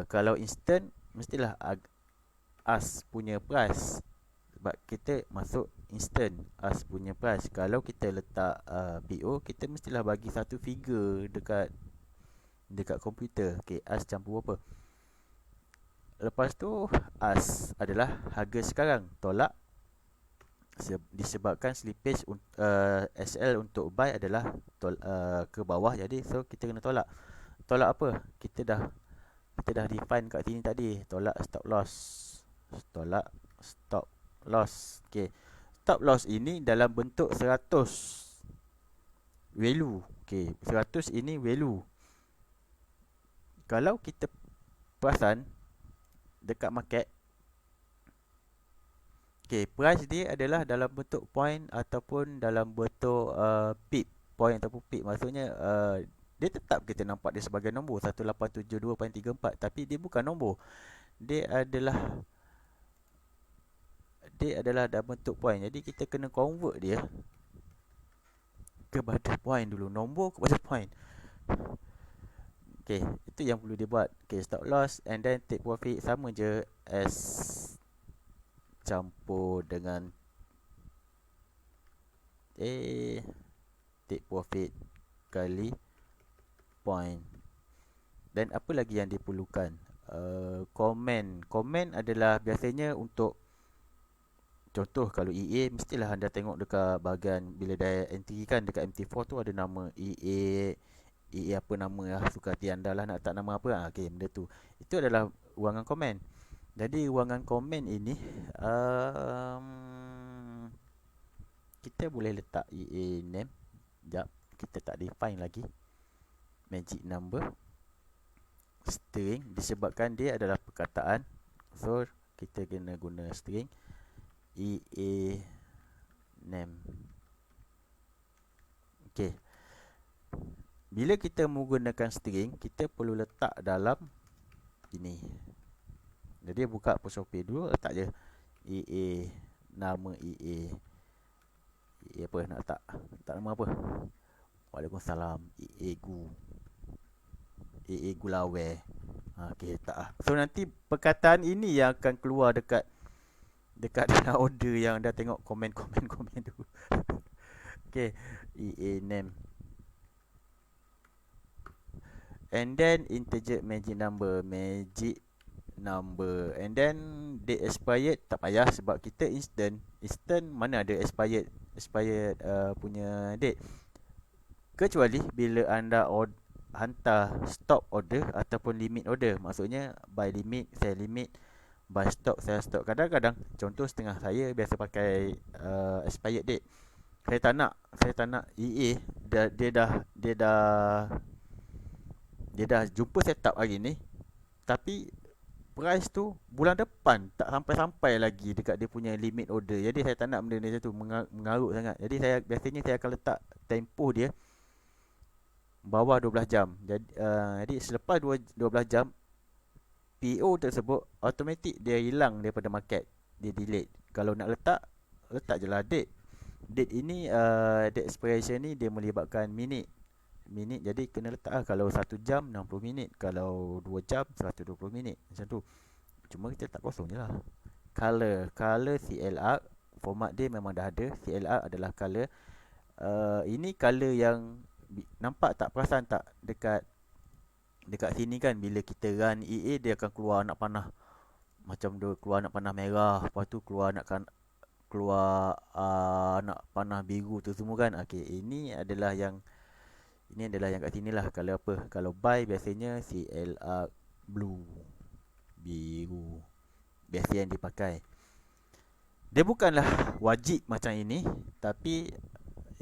kalau instant mestilah as punya price. Sebab kita masuk instant, as punya price. Kalau kita letak PO, kita mestilah bagi satu figure dekat komputer. Okay, as campur apa. Lepas tu as adalah harga sekarang, tolak disebabkan slippage SL untuk buy adalah ke bawah. Jadi so kita kena tolak apa, kita dah define kat sini tadi, tolak stop loss. Okay, stop loss ini dalam bentuk 100 value. Okay, 100 ini value. Kalau kita perasan dekat market, okay, price dia adalah dalam bentuk point ataupun dalam bentuk pip. Point ataupun pip, maksudnya dia tetap kita nampak dia sebagai nombor 1872.34, tapi dia bukan nombor. Dia adalah dalam bentuk point. Jadi kita kena convert dia kepada point dulu, nombor kepada point. Okay, itu yang perlu dia buat. Okay, stop loss and then take profit sama je as campur dengan take profit kali point. Dan apa lagi yang diperlukan? Comment adalah biasanya untuk, contoh kalau EA, mestilah anda tengok dekat bahagian bila dia entry kan, dekat MT4 tu ada nama EA apa nama lah, suka hati anda lah nak tak nama apa. Okay, benda tu, itu adalah ruangan komen. Jadi ruangan komen ini kita boleh letak EA name. Sekejap, kita tak define lagi magic number. string disebabkan dia adalah perkataan. So kita kena guna string EA name. Okey. Bila kita menggunakan string, kita perlu letak dalam ini. Jadi buka apostrophe dulu, letak je EA, nama EA. EA apa nak letak? Letak nama apa? Waalaikumsalam. EA Gu. EA Gulawe. Okey, letak lah. So nanti perkataan ini yang akan keluar dekat dalam order yang dah tengok komen tu. Okey, EA name. And then integer magic number, and then date expired tak payah sebab kita instant mana ada expired punya date, kecuali bila anda hantar stop order ataupun limit order. Maksudnya by limit saya limit, by stop saya stop. Kadang-kadang contoh setengah saya biasa pakai expired date. Saya tak nak EA dia dah jumpa setup hari ni, tapi price tu bulan depan tak sampai-sampai lagi dekat dia punya limit order. Jadi saya tak nak benda ni tu mengarut sangat. Jadi biasanya saya akan letak tempoh dia bawah 12 jam. Jadi selepas 12 jam PO tersebut automatik dia hilang daripada market, dia delete. Kalau nak letak je lah date ini, date expiration ni dia melibatkan minit, jadi kena letak lah. Kalau 1 jam 60 minit, kalau 2 jam 120 minit, macam tu. Cuma kita letak kosong je lah. Color CLR, format dia memang dah ada. CLR adalah color. Ini color yang nampak tak, perasan tak dekat sini kan, bila kita run EA dia akan keluar anak panah. Macam dia keluar anak panah merah, lepas tu keluar anak panah biru tu semua kan. Okey, ini adalah yang kat sini lah. Kalau apa, kalau buy biasanya CLR blue, biru, biasa yang dipakai. Dia bukanlah wajib macam ini, tapi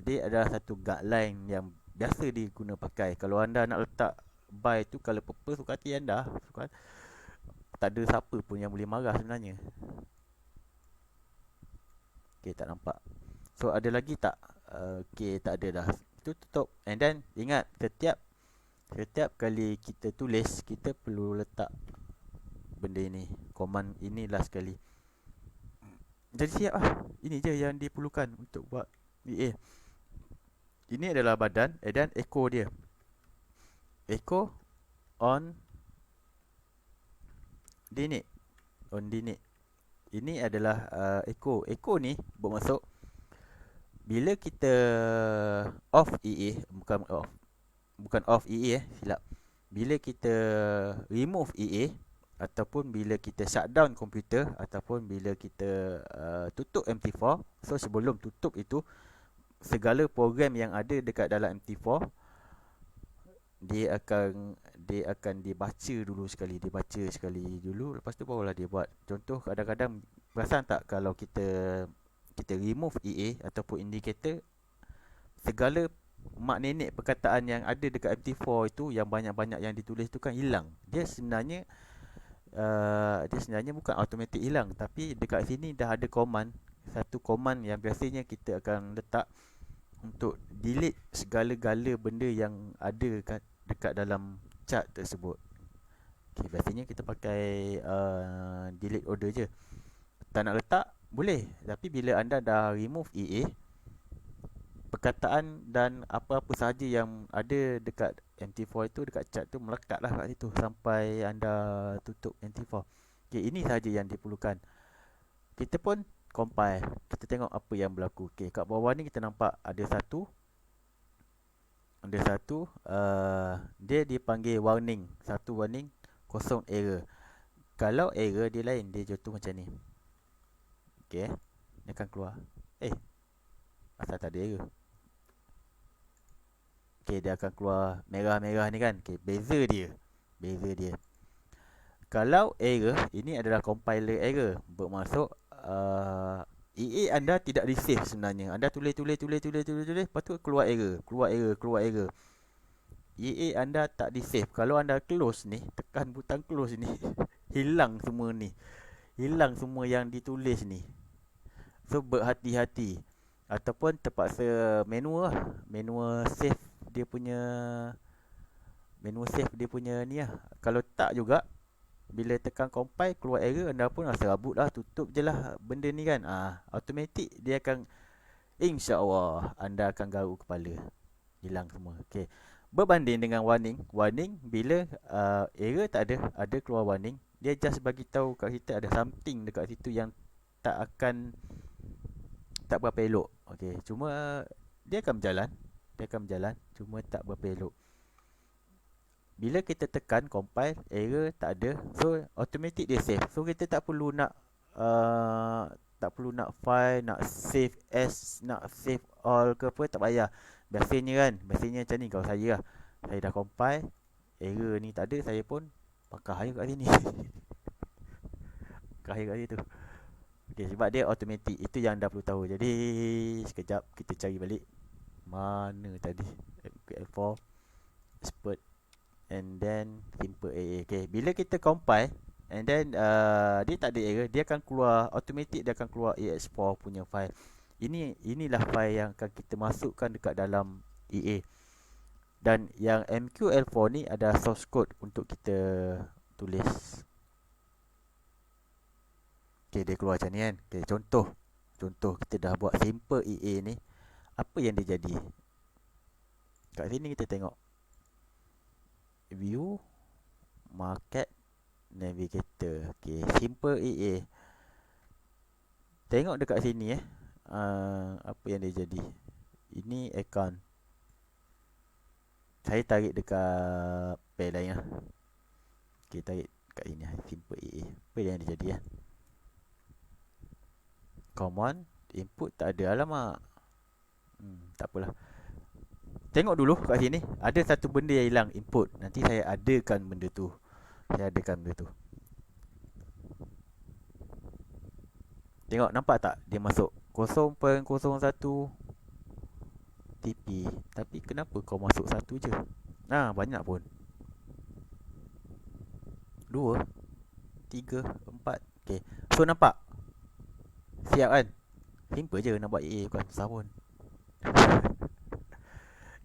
dia adalah satu guideline yang biasa diguna pakai. Kalau anda nak letak buy tu color purple, suka hati anda. Tak ada siapa pun yang boleh marah sebenarnya. Okey, tak nampak. So ada lagi tak? Okey, tak ada dah. Itu tutup. And then ingat, setiap kali kita tulis, kita perlu letak benda ini, command inilah sekali. Jadi siap lah. Ini je yang diperlukan untuk buat EA. Ini adalah badan, and then echo dia. Echo on dinit. Ini adalah echo. Echo ni bermaksud bila kita off EA, bukan off EA, silap. Bila kita remove EA, ataupun bila kita shutdown komputer, ataupun bila kita tutup MT4. So sebelum tutup itu, segala program yang ada dekat dalam MT4 dia akan dibaca sekali dulu, lepas tu barulah dia buat. Contoh, kadang-kadang perasan tak kalau kita remove EA ataupun indicator, segala mak nenek perkataan yang ada dekat MT4 itu, yang banyak-banyak yang ditulis tu kan hilang. Dia sebenarnya bukan automatik hilang, tapi dekat sini dah ada satu command yang biasanya kita akan letak untuk delete segala-gala benda yang ada dekat dalam chart tersebut. Okay, biasanya kita pakai delete order je. Tak nak letak boleh, tapi bila anda dah remove EA, perkataan dan apa-apa sahaja yang ada dekat MT4 itu, dekat chart tu, melekat lah kat situ sampai anda tutup MT4. Okay, ini sahaja yang diperlukan. Kita pun compile, kita tengok apa yang berlaku. Okay, kat bawah ni kita nampak ada satu dia dipanggil warning, satu warning, kosong error. Kalau error dia lain, dia jatuh macam ni. Okay, dia akan keluar asal tak ada error. Okay, dia akan keluar merah-merah ni kan. Okay, beza dia. Kalau error, ini adalah compiler error. Bermaksud EA anda tidak receive sebenarnya. Anda tulis, lepas tu keluar error. EA anda tak di save. Kalau anda close ni, tekan butang close ni, hilang semua ni. Hilang semua yang ditulis ni. So berhati-hati. Ataupun terpaksa manual lah. Manual save dia punya ni lah. Kalau tak juga, bila tekan compile keluar error, anda pun serabut lah, tutup je lah benda ni kan. Automatic dia akan, insya-Allah anda akan garuk kepala. Hilang semua. Okey. Berbanding dengan warning. Warning bila error tak ada keluar warning, dia just bagi tahu kat kita ada something dekat situ yang tak berapa elok. Okey, cuma dia akan berjalan, cuma tak berapa elok. Bila kita tekan compile, error tak ada, so automatic dia save. So kita tak perlu nak file, nak save as, nak save all ke apa, tak payah. Biasanya macam ni kalau saya lah. Saya dah compile, error ni tak ada, saya pun pakah je kat sini. Pakah je kat situ. Okay, sebab dia automatic. Itu yang anda perlu tahu. Jadi sekejap kita cari balik. Mana tadi? MQL4 expert and then simple AA. Okay, bila kita compile and then dia tak ada error, dia akan keluar automatic, dia akan keluar AX4 punya file. Inilah file yang akan kita masukkan dekat dalam EA. Dan yang MQL4 ni ada source code untuk kita tulis. Okay, dia keluar macam ni kan. Okay, contoh kita dah buat simple EA ni. Apa yang dia jadi? Kat sini kita tengok view, market, navigator. Okay, simple EA. Tengok dekat sini apa yang dia jadi. Ini account. Saya tarik dekat pair lain lah. Okay, tarik kat sini simple EA. Apa yang dia jadi command input tak ada, alamak. Tak apalah. Tengok dulu kat sini, ada satu benda yang hilang, input. Nanti saya adakan benda tu. Tengok, nampak tak dia masuk 0.01 TP. Tapi kenapa kau masuk satu je? Banyak pun. 2 3 4. Okay, so nampak? Siap kan? Simple je nak buat EA, bukan susah pun.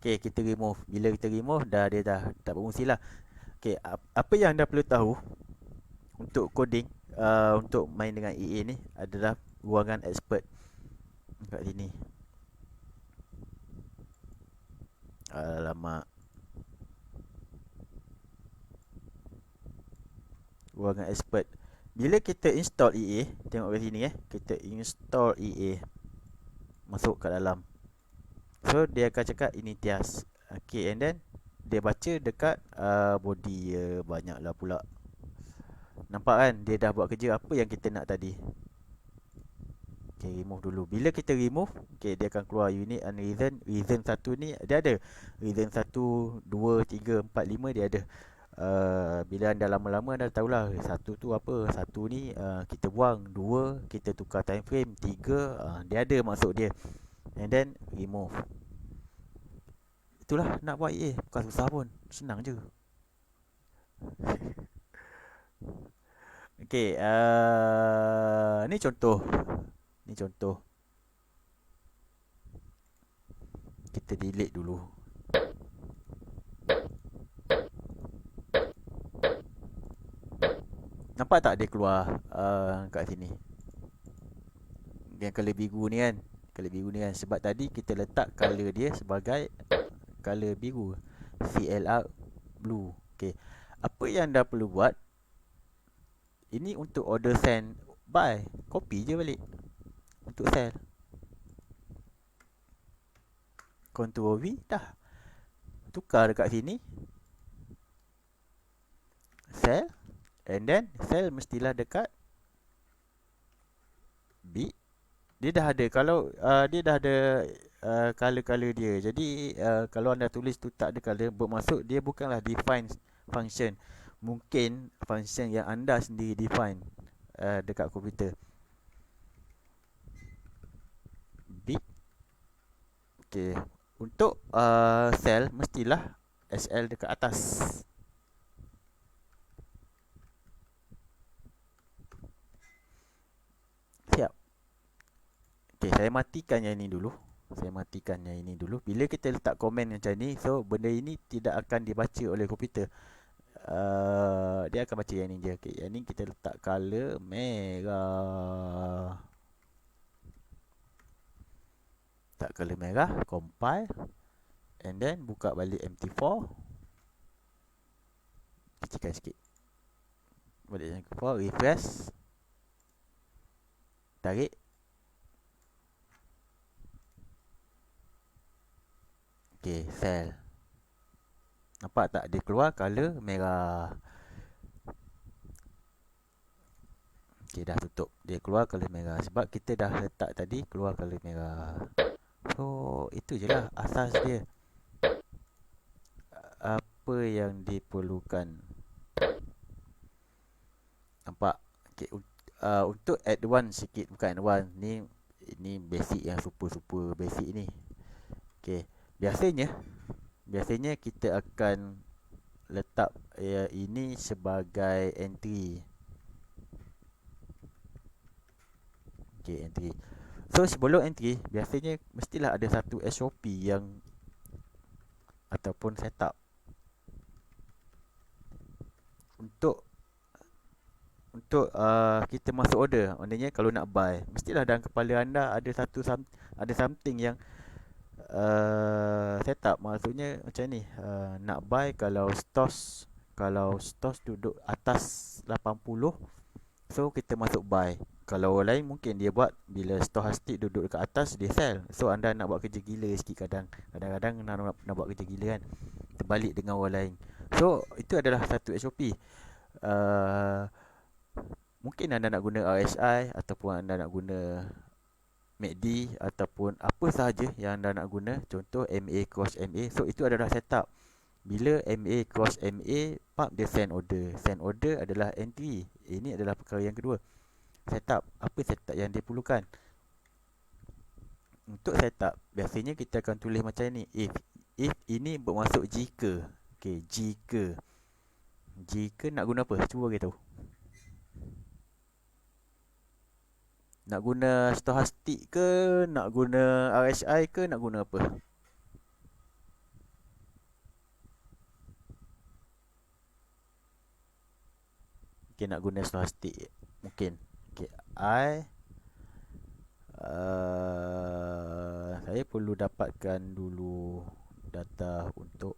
Okay, kita remove. Bila kita remove, dia dah tak berfungsi lah. Okay, apa yang anda perlu tahu untuk coding, untuk main dengan EA ni adalah ruangan expert kat sini. Alamak. Ruangan expert. Bila kita install EA, tengok kat sini kita install EA, masuk kat dalam. So dia akan cakap ini Tias. Okay, and then dia baca dekat body. Banyaklah pula. Nampak kan, dia dah buat kerja apa yang kita nak tadi. Okay, remove dulu. Bila kita remove, okay, dia akan keluar unit and reason. Reason 1 ni dia ada. Reason 1, 2, 3, 4, 5 dia ada. Bila anda lama-lama anda tahulah satu tu apa. Satu ni kita buang, 2 kita tukar time frame, 3 dia ada maksud dia. And then remove. Itulah nak buat EA, bukan susah pun, senang je. Okay, ni contoh. Kita delete dulu. Nampak tak dia keluar kat sini? Yang color biru ni kan. Sebab tadi kita letak color dia sebagai color biru. CLR blue. Okay, apa yang anda perlu buat, ini untuk order send by, copy je balik untuk sell. Ctrl V, dah tukar dekat sini, sell. And then sell mestilah dekat B. Dia dah ada. Kalau dia dah ada color-color dia. Jadi kalau anda tulis tu tak ada color, bermaksud dia bukanlah define function. Mungkin function yang anda sendiri define dekat komputer. B. Okay, untuk sell mestilah SL dekat atas. Siap. Okay, saya matikan yang ini dulu. Bila kita letak komen macam ni, so benda ini tidak akan dibaca oleh komputer. Dia akan baca yang ni je. Okay, yang ni kita letak color merah. Tak color merah, compile, and then buka balik MT4. Kecilkan sikit. Balik MT4, refresh. Tarik. Okay, sell. Nampak tak? Dia keluar color merah. Okay, dah tutup. Dia keluar color merah. Sebab kita dah letak tadi keluar color merah. So, itu je lah asas dia. Apa yang diperlukan. Nampak? Okay, untuk advance sikit. Bukan advance. Ini basic yang super basic ni. Okay, biasanya kita akan letak ini sebagai entry. Okay, entry. So sebelum entry, biasanya mestilah ada satu SOP yang ataupun setup untuk kita masuk order. Maknanya kalau nak buy, mestilah dalam kepala anda ada something yang setup. Maksudnya macam ni, nak buy kalau stores duduk atas 80, so kita masuk buy. Kalau orang lain mungkin dia buat bila stochastic duduk dekat atas, dia sell. So anda nak buat kerja gila sikit kadang-kadang nak buat kerja gila kan, terbalik dengan orang lain. So itu adalah satu SOP. Mungkin anda nak guna RSI, ataupun anda nak guna MACD, ataupun apa sahaja yang anda nak guna. Contoh MA cross MA. So itu adalah setup. Bila MA cross MA, dia send order. Send order adalah entry. Ini adalah perkara yang kedua. Setup. Apa setup yang diperlukan? Untuk setup, biasanya kita akan tulis macam ni. If ini bermaksud jika. Okay, jika nak guna apa? Cuba bagi tahu. Nak guna stochastic ke? Nak guna RSI ke? Nak guna apa? Okay, nak guna stochastic mungkin. Okay, saya perlu dapatkan dulu data untuk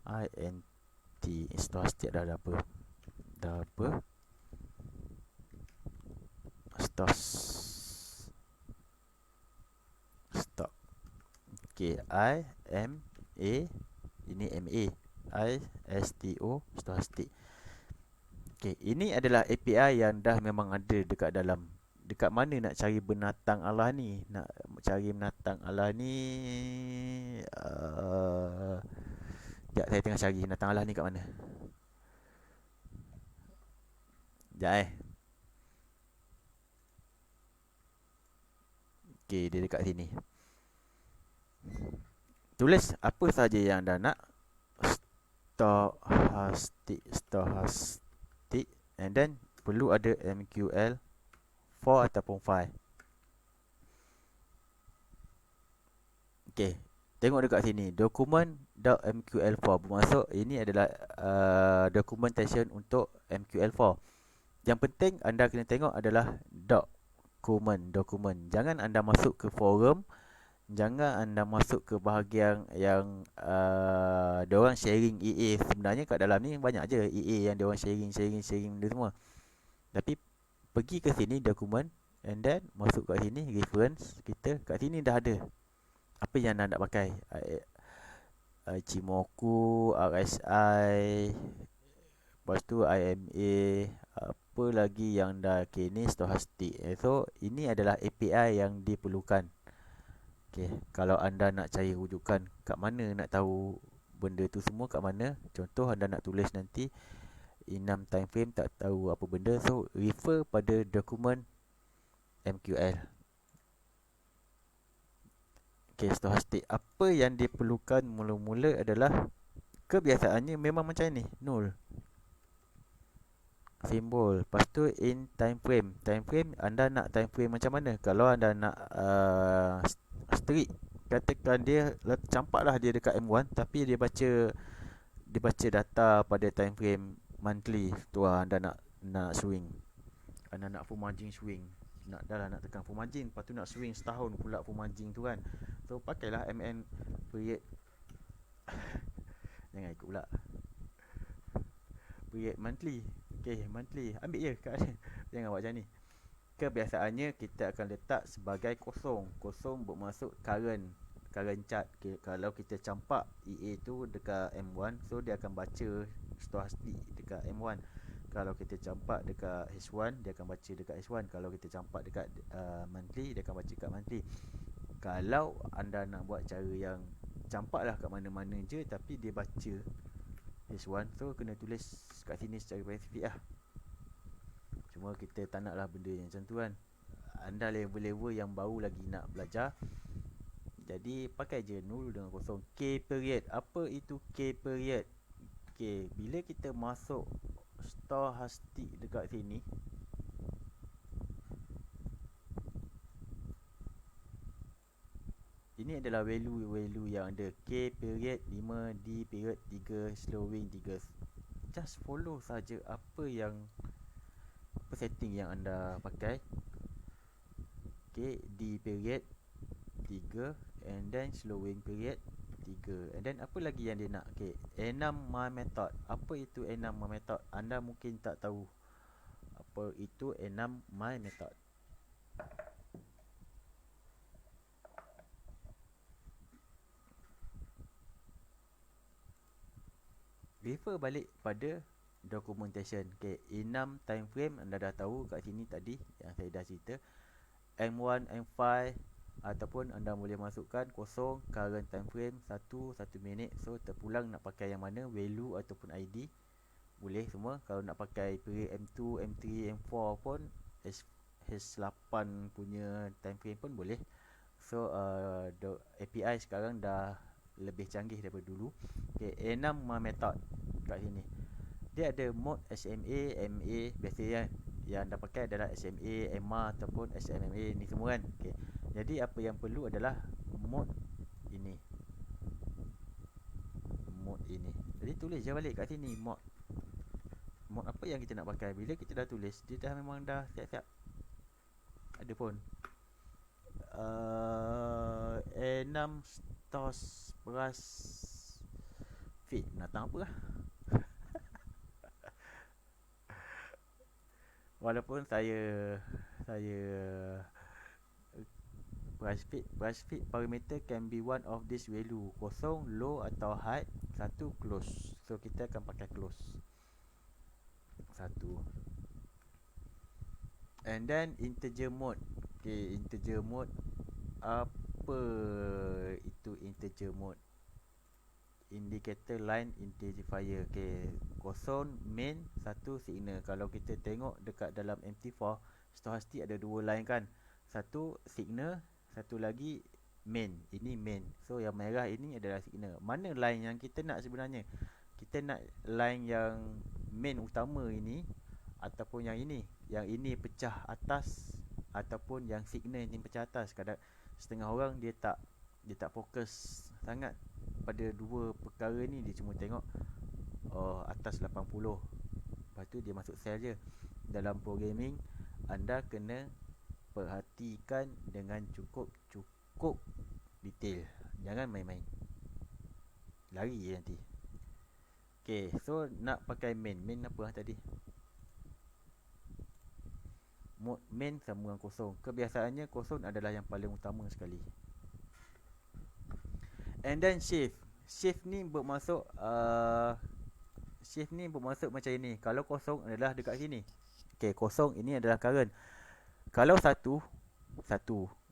INT. Stochastic dah ada apa? Stock. Okay, ini MA. stochastic. Okay, ini adalah API yang dah memang ada dekat dalam. Dekat mana nak cari binatang Allah ni? Nak cari binatang Allah ni, sekejap, saya tengah cari binatang Allah ni kat mana. Sekejap Okay, dia dekat sini. Tulis apa saja yang anda nak. Stochastic, and then perlu ada MQL4 ataupun 5. Okay, tengok dekat sini, document.mql4 bermaksud ini adalah documentation untuk MQL4. Yang penting anda kena tengok adalah dokumen. Jangan anda masuk ke forum, jangan anda masuk ke bahagian yang diorang sharing EA. Sebenarnya kat dalam ni banyak je EA yang diorang sharing benda semua. Tapi pergi ke sini dokumen, and then masuk kat sini reference. Kita kat sini dah ada apa yang anda nak pakai. Ichimoku, RSI, lepas tu IMA, apa lagi yang dah. Okay, ni stochastic. So ini adalah API yang diperlukan. Okay, kalau anda nak cari rujukan kat mana, nak tahu benda tu semua kat mana. Contoh anda nak tulis nanti enam time frame, tak tahu apa benda, so refer pada dokumen MQL. Okay, stochastic. Apa yang diperlukan mula-mula adalah Kebiasaannya memang macam ni, nol simbol. Lepas tu in time frame. Time frame anda nak time frame macam mana? Kalau anda nak streak, katakan dia campaklah dia dekat M1 tapi dia baca data pada time frame monthly. Tu lah anda nak swing. Anda nak full margin swing. Nak tekan full margin, lepas tu nak swing setahun pula full margin tu kan. So pakailah MN period. Jangan ikut pula. Period monthly. Okay, monthly. Ambil je kat dia. Jangan buat macam ni. Kebiasaannya kita akan letak sebagai kosong. Kosong bermaksud current chart. Okay, kalau kita campak EA tu dekat M1, so dia akan baca stochastic dekat M1. Kalau kita campak dekat H1, dia akan baca dekat H1. Kalau kita campak dekat monthly, dia akan baca dekat monthly. Kalau anda nak buat cara yang campaklah kat mana-mana je tapi dia baca H1, so kena tulis kat sini secara spesifik lah. Cuma kita tak nak lah benda yang macam tu kan. Anda level-level yang baru lagi nak belajar, jadi pakai je nul dengan kosong. K period. Apa itu K period? Okay, bila kita masuk stochastic dekat sini, ini adalah value yang ada. K period 5, D period 3, slowing 3. Just follow saja apa setting yang anda pakai. Okay, D period 3, and then slowing period 3. And then apa lagi yang dia nak? Okay, enum my method. Apa itu enum my method? Anda mungkin tak tahu apa itu enum my method. Refer balik pada documentation. Okay, enum time frame anda dah tahu kat sini tadi yang saya dah cerita. M1, M5, ataupun anda boleh masukkan kosong current time frame 1 minit. So terpulang nak pakai yang mana, value ataupun ID, boleh semua. Kalau nak pakai period M2, M3, M4 pun, H8 punya time frame pun boleh. So API sekarang dah lebih canggih daripada dulu. Okay, enum method kat sini. Dia ada mode SMA, MA. Biasanya yang anda pakai adalah SMA, MA ataupun SMMA ni semua kan. Okay, jadi apa yang perlu adalah mode ini. Mode ini. Jadi tulis je balik kat sini mode. Mode apa yang kita nak pakai. Bila kita dah tulis, dia dah memang dah siap-siap. Ada pun enum stoch plus fit. Natang apa lah. Walaupun saya brush fit parameter can be one of this value. Kosong, low atau high. Satu close. So kita akan pakai close. Satu. And then integer mode. Okay, integer mode. Apa itu integer mode? Indicator line identifier. Okay, kosong main, satu signal. Kalau kita tengok dekat dalam MT4 stochastic ada dua line kan. Satu signal, satu lagi main. Ini main. So yang merah ini adalah signal. Mana line yang kita nak sebenarnya? Kita nak line yang main utama ini ataupun yang ini? Yang ini pecah atas ataupun yang signal ini pecah atas. Kadang setengah orang dia tak fokus sangat pada dua perkara ni. Dia cuma tengok atas 80, lepas tu dia masuk sel je. Dalam programming anda kena perhatikan dengan cukup detail. Jangan main-main, lari je nanti. Okay, so nak pakai main apa lah tadi? Mode main sama dengan kosong. Kebiasaannya kosong adalah yang paling utama sekali. And then shift. Shift ni bermaksud macam ini. Kalau kosong adalah dekat sini. Okay, kosong ini adalah current. Kalau satu,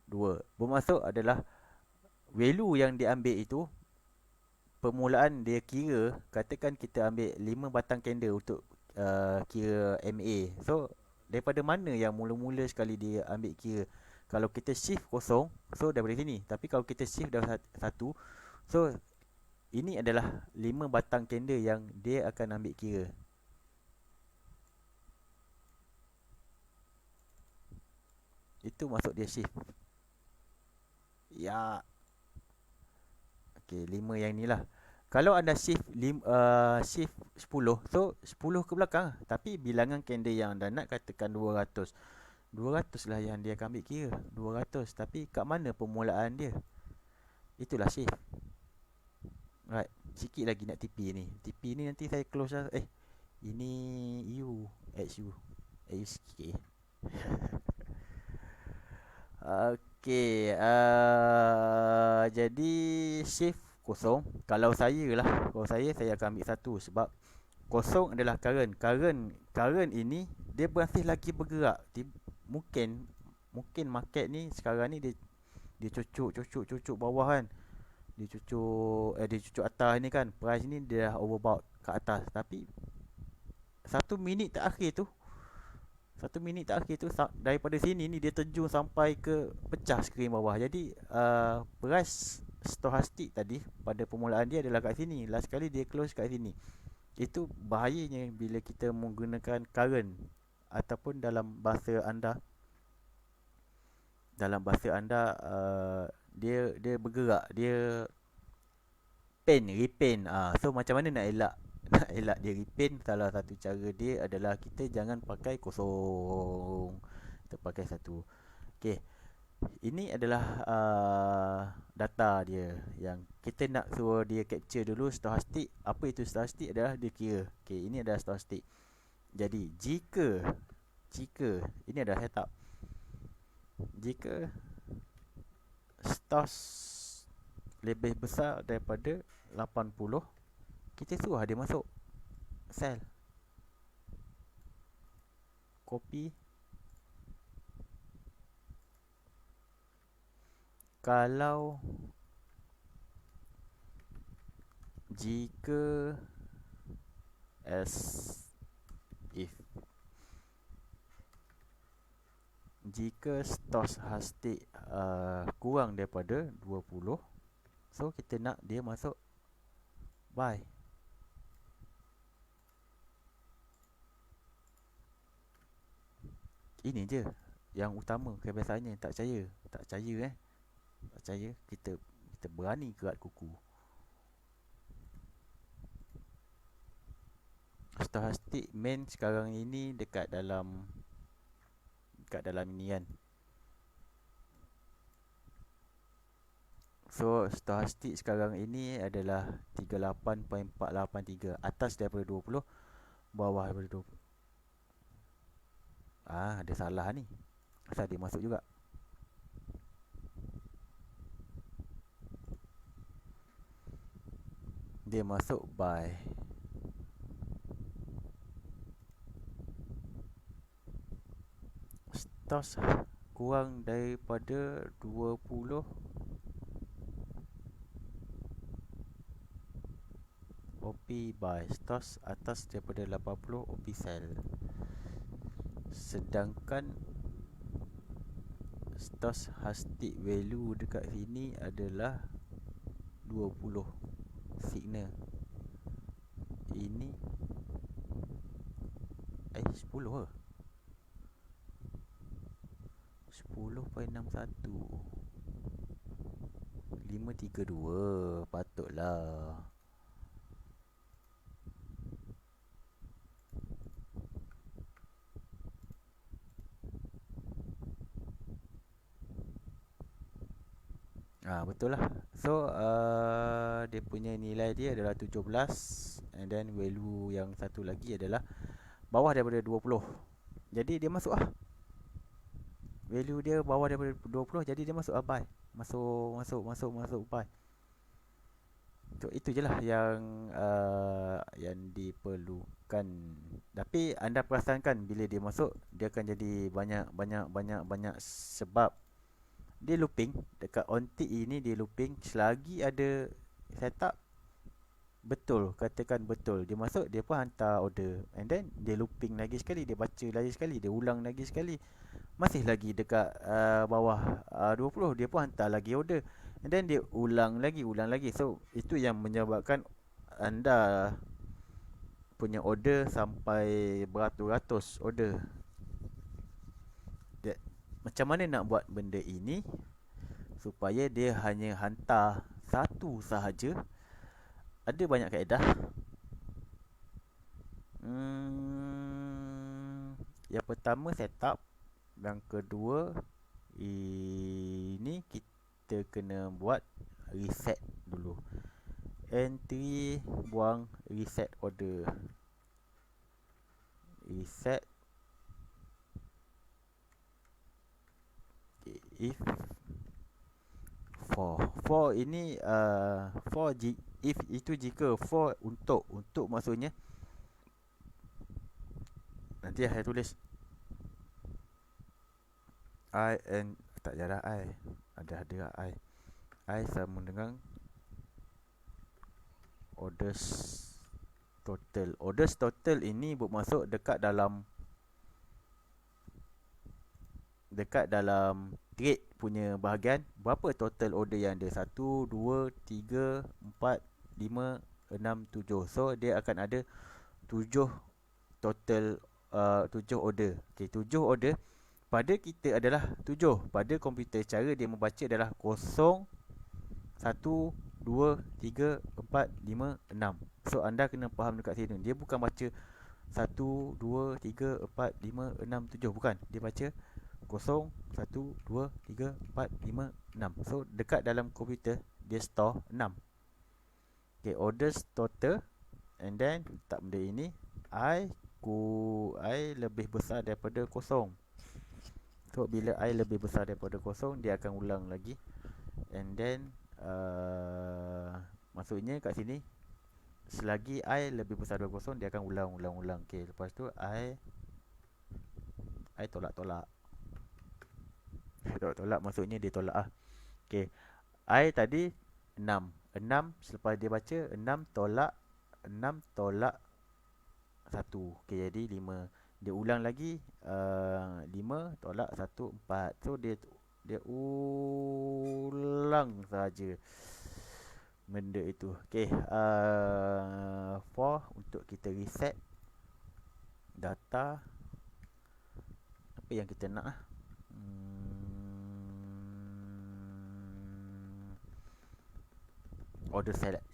dua, bermaksud adalah value yang diambil itu permulaan dia kira. Katakan kita ambil 5 batang candle untuk kira MA. So daripada mana yang mula-mula sekali dia ambil kira. Kalau kita shift kosong, so daripada sini. Tapi kalau kita shift dah satu, so Ini adalah 5 batang candle yang dia akan ambil kira. Itu masuk dia shift. Ya. Okey, 5 yang ni lah. Kalau anda shift 10, so 10 ke belakang. Tapi bilangan candle yang anda nak katakan 200. 200 lah yang dia akan ambil kira. 200. Tapi kat mana permulaan dia? Itulah shift. Right. Sikit lagi nak TP ni. TP ni nanti saya close lah. Ini EU. HU. EU sikit. Okey, jadi shift kosong. Kalau saya akan ambil satu sebab kosong adalah current. Current ini dia masih lagi bergerak. Mungkin market ni sekarang ni dia cucuk bawah kan. Dia cucuk atas ni kan. Price ni dia dah overbought kat atas. Tapi 1 minit terakhir tu 1 minit terakhir tu daripada sini ni dia terjun sampai ke pecah skrin bawah. Jadi price stochastic tadi pada permulaan dia adalah kat sini. Last kali dia close kat sini. Itu bahayanya bila kita menggunakan current ataupun dalam bahasa anda dia bergerak, dia repaint. So macam mana nak elak nak elak dia repaint? Salah satu cara dia adalah kita jangan pakai kosong, kita pakai satu. Okey, ini adalah data dia yang kita nak suruh dia capture dulu. Stochastic, apa itu stochastic? Adalah dia kira. Okey, ini adalah stochastic. Jadi jika ini adalah setup. Jika stoch lebih besar daripada 80, kita suruh dia masuk sell. Copy. Kalau jika jika stochastic kurang daripada 20, so kita nak dia masuk buy. Ini je yang utama. Kebiasaannya tak percaya. Tak percaya, kita berani kerat kuku. Stochastic main sekarang ini dekat dalam ini kan. So stochastic sekarang ini adalah 38.483, atas daripada 20, bawah daripada 20. Ada salah ni. Asal dia masuk juga. Dia masuk buy. Stoch kurang daripada 20, OP buy. Stoch atas daripada 80, OP sell. Sedangkan stochastic value dekat sini adalah 20 signal. Ini 10 ke? 10.61 532. Patutlah. Betul lah. So dia punya nilai dia adalah 17, and then value yang satu lagi adalah bawah daripada 20. Jadi dia masuk value dia bawah daripada 20, jadi dia masuk buy. Masuk buy. So itu je lah yang diperlukan. Tapi anda perasankan bila dia masuk, dia akan jadi banyak sebab dia looping dekat on tick ini. Dia looping selagi ada setup. Katakan betul dia masuk, dia pun hantar order, and then dia looping lagi sekali, dia baca lagi sekali, dia ulang lagi sekali, masih lagi dekat bawah 20, dia pun hantar lagi order, And then dia ulang lagi. So itu yang menyebabkan anda punya order sampai beratus-ratus order. Dia, macam mana nak buat benda ini supaya dia hanya hantar satu sahaja? Ada banyak kaedah. Yang pertama setup, yang kedua ini kita kena buat reset dulu. Entry buang reset order. Reset if for ini if itu jika for untuk maksudnya nanti saya tulis I and tak jarang ada I sama dengan orders total ini bermaksud dekat dalam trade punya bahagian. Berapa total order yang ada? 1, 2, 3, 4, 5, 6, 7. So dia akan ada 7 total 7 order. Okay, 7 order pada kita adalah 7. Pada komputer cara dia membaca adalah 0, 1, 2, 3, 4, 5, 6. So anda kena faham dekat sini. Dia bukan baca 1, 2, 3, 4, 5, 6, 7. Bukan. Dia baca 0, 1, 2, 3, 4, 5, 6. So dekat dalam komputer dia store 6. Okay, orders total. And then letak benda ini I lebih besar daripada 0. So bila I lebih besar daripada 0, dia akan ulang lagi. And then maksudnya kat sini selagi I lebih besar daripada 0, dia akan ulang. Okay, lepas tu I tolak maksudnya dia tolak lah. Okay, I tadi 6 selepas dia baca 6 tolak 1. Okay, jadi 5. Dia ulang lagi 5 tolak 1, 4. So dia ulang saja benda itu. Okay, for untuk kita reset data apa yang kita nak order select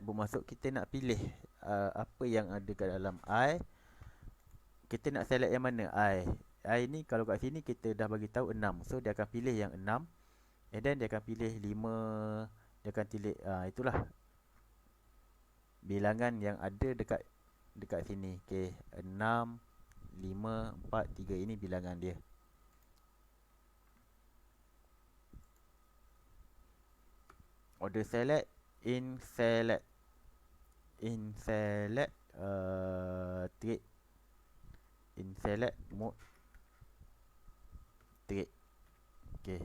bermaksud kita nak pilih apa yang ada kat dalam I. Kita nak select yang mana I ni kalau kat sini kita dah bagi tahu 6. So dia akan pilih yang 6. And then dia akan pilih 5. Dia akan pilih itulah bilangan yang ada dekat sini. Okay, 6, 5, 4, 3. Ini bilangan dia. Order select in select trade in select mode trade. Okay,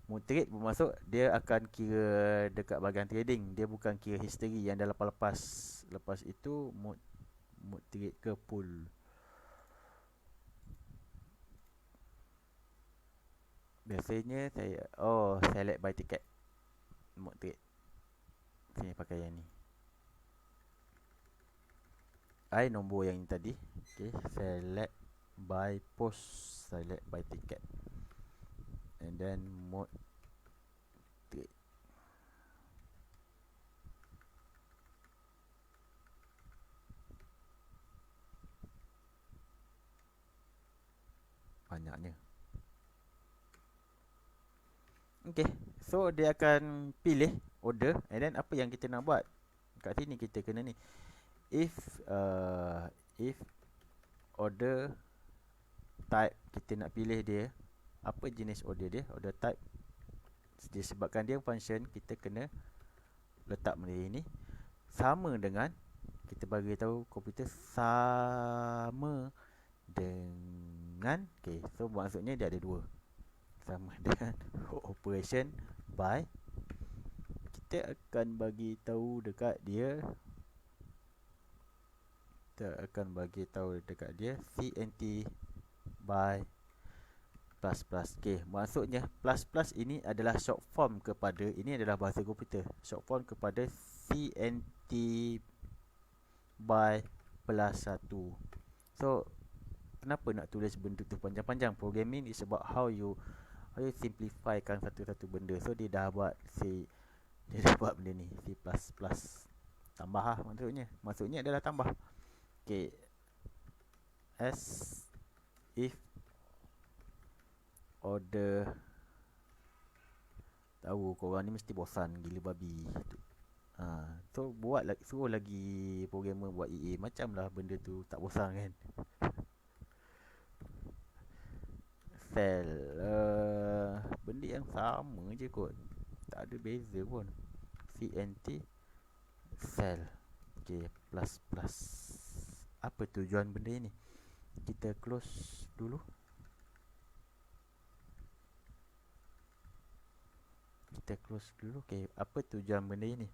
mode trade bermaksud dia akan kira dekat bahagian trading. Dia bukan kira history yang dah lepas itu mode trade ke pool. Biasanya saya select by ticket mode trade. Sini pakai yang ni. I nombor yang ini tadi. Okay, select by post, select by ticket. And then mode trade. Banyaknya. Okay, so dia akan pilih order. And then apa yang kita nak buat kat sini, kita kena ni if order type, kita nak pilih dia apa jenis order dia. Order type disebabkan dia function, kita kena letak benda ini sama dengan, kita bagi tahu komputer sama dengan. Okay, so maksudnya dia ada dua, sama dengan operation by. Kita akan bagi tahu dekat dia kita akan bagi tahu dekat dia CNT by plus plus. Okey, maksudnya plus plus ini adalah short form kepada, ini adalah bahasa komputer, short form kepada CNT by plus 1. So kenapa nak tulis benda tu panjang-panjang? Programming is about how you simplifykan satu-satu benda. So dia dah buat dia dah buat benda ni C++. Tambah lah maksudnya adalah tambah. Okay, as if order. Tahu korang ni mesti bosan gila babi. So suruh lagi programmer buat EA, macam lah benda tu tak bosan kan. Cell, benda yang sama je kot, tak ada beza pun. CNT cell. Okay, plus plus. Apa tujuan benda ni? Kita close dulu. Okay, apa tujuan benda ni?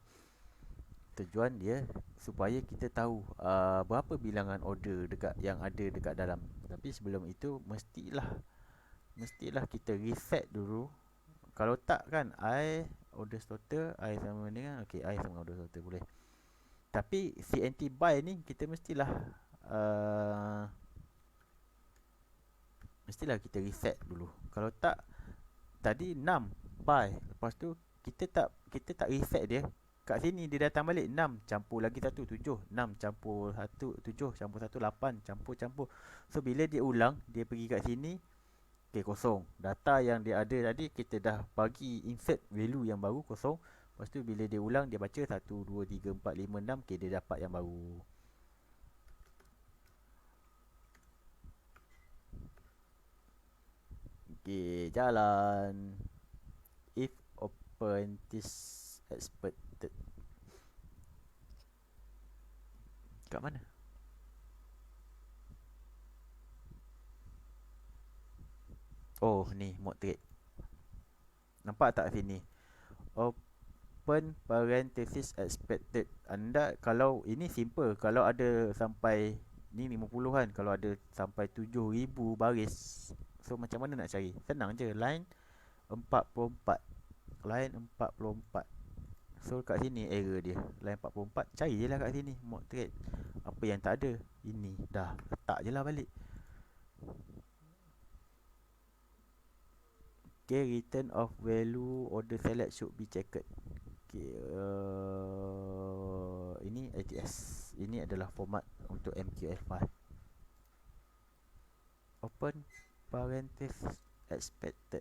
Tujuan dia supaya kita tahu berapa bilangan order dekat yang ada dekat dalam. Tapi sebelum itu mestilah kita reset dulu. Kalau tak kan I order total I sama dengan I sama order total boleh. Tapi CNT by ni kita mestilah kita reset dulu. Kalau tak, tadi 6 by, lepas tu kita tak reset dia. Kat sini dia datang balik 6 campur lagi 1 7, 6 campur 1 7 campur 1 8, campur. So bila dia ulang, dia pergi kat sini, kosong. Data yang dia ada tadi kita dah bagi insert value yang baru kosong. Lepas tu bila dia ulang, dia baca 1 2 3 4 5 6, dia dapat yang baru. Jalan. If open this expected. Kat mana? Oh ni mod trade. Nampak tak sini? Open parenthesis expected. Anda kalau ini simple, kalau ada sampai ni 50-an, kalau ada sampai 7000 baris. So macam mana nak cari? Senang je, line 44. Line 44. So kat sini error dia, line 44. Cari je lah kat sini mod trade. Apa yang tak ada? Ini dah letak je lah balik. Okay, return of value order select should be checked. Okay, ini ATS. Ini adalah format untuk MQL file. Open parenthesis expected.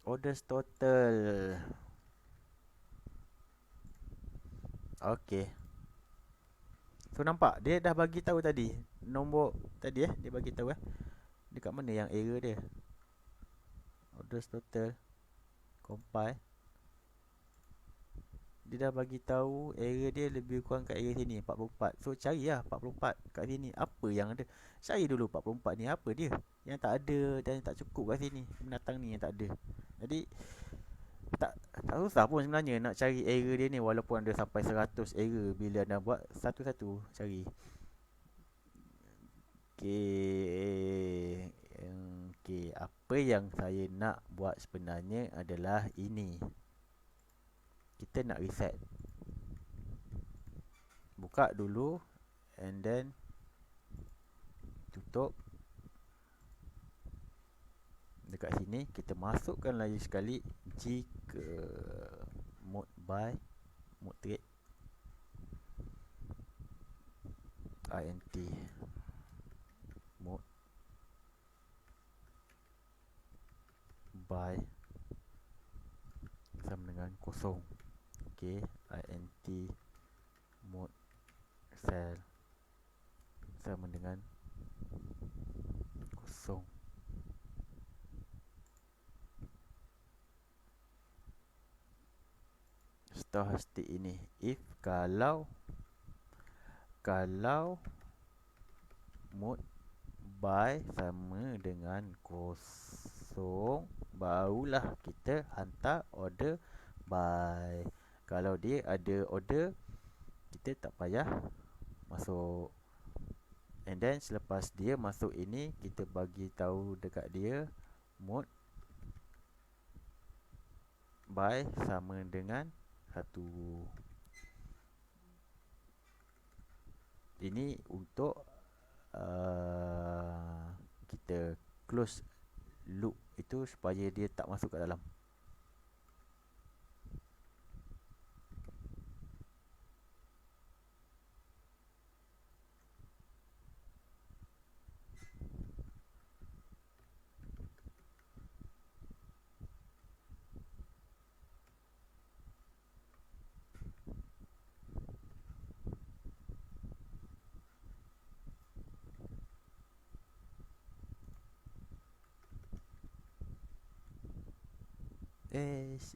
Orders total. Okay. So nampak dia dah bagi tahu tadi nombor tadi dia bagi tahu dekat mana yang error dia. Orders total, compile. Dia dah bagi tahu error dia lebih kurang kat area sini 44. So carilah 44 kat sini. Apa yang ada? Cari dulu 44 ni apa dia yang tak ada dan tak cukup kat sini. Binatang ni yang tak ada. Jadi tak susah pun sebenarnya nak cari error dia ni, walaupun ada sampai 100 error bila anda buat satu-satu cari. Okey, apa yang saya nak buat sebenarnya adalah ini. Kita nak reset. Buka dulu and then tutup. Dekat sini kita masukkan lagi sekali jika mode by mode trade int mode by sama dengan kosong. Okey, int mode cell sama dengan kosong. Stochastic ini if kalau mode by sama dengan kosong, barulah kita hantar order by. Kalau dia ada order kita tak payah masuk. And then selepas dia masuk ini, kita bagi tahu dekat dia mode by sama dengan 1. Ini untuk kita close loop itu supaya dia tak masuk kat dalam.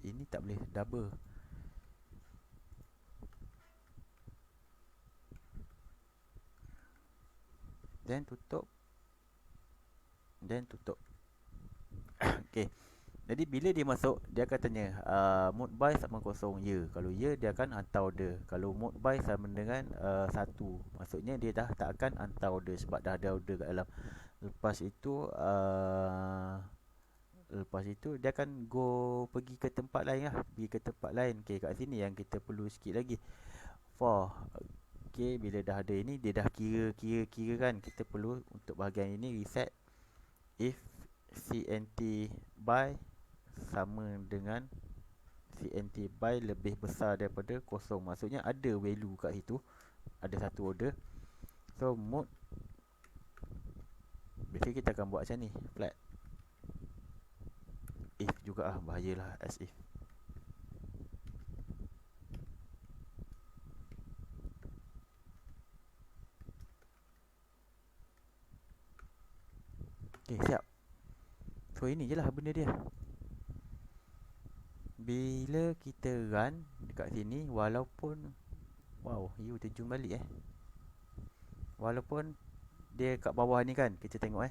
Ini tak boleh double. Then tutup. Then tutup. Okay. Jadi bila dia masuk, dia akan tanya mode by sama kosong, ya. Kalau ya, dia akan hantar order. Kalau mode by sama dengan 1, maksudnya dia dah tak akan hantar order sebab dah ada order kat dalam. Lepas itu dia akan pergi ke tempat lain lah. Pergi ke tempat lain. Okay, kat sini yang kita perlu sikit lagi. For okay, bila dah ada ini, dia dah kira kan. Kita perlu untuk bahagian ini reset if CNT by sama dengan CNT by lebih besar daripada kosong. Maksudnya ada value kat situ, ada satu order. So mode, biasanya kita akan buat macam ni, flat if juga bahayalah as if. Okay, siap. So ini je lah benda dia. Bila kita run dekat sini, walaupun wow, you terjun balik walaupun dia kat bawah ni kan, kita tengok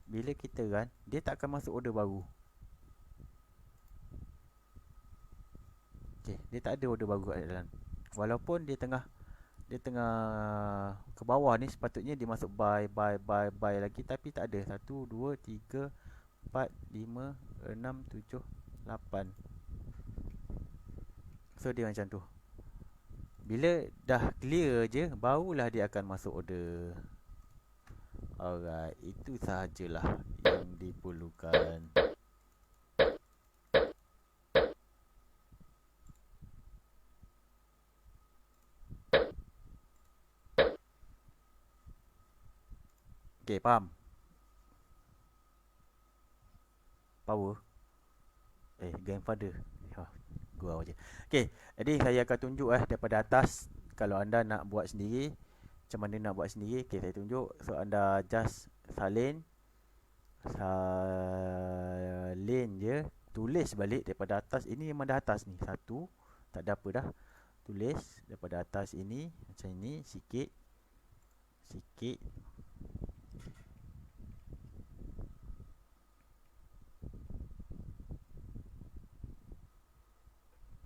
bila kita run, dia tak akan masuk order baru. Okay, dia tak ada order baru kat dalam. Walaupun dia tengah ke bawah ni, sepatutnya dia masuk buy lagi, tapi tak ada. 1, 2, 3, 4, 5, 6, 7, 8. So dia macam tu. Bila dah clear je, barulah dia akan masuk order. Alright, itu sahajalah yang diperlukan. Okay, faham? Power grandfather. Gua je. Okay, jadi saya akan tunjuk daripada atas. Kalau anda nak buat sendiri, macam mana nak buat sendiri, okay, saya tunjuk. So anda just salin je, tulis balik daripada atas. Ini memang dah atas ni, 1, tak ada apa dah. Tulis daripada atas ini macam ini, sikit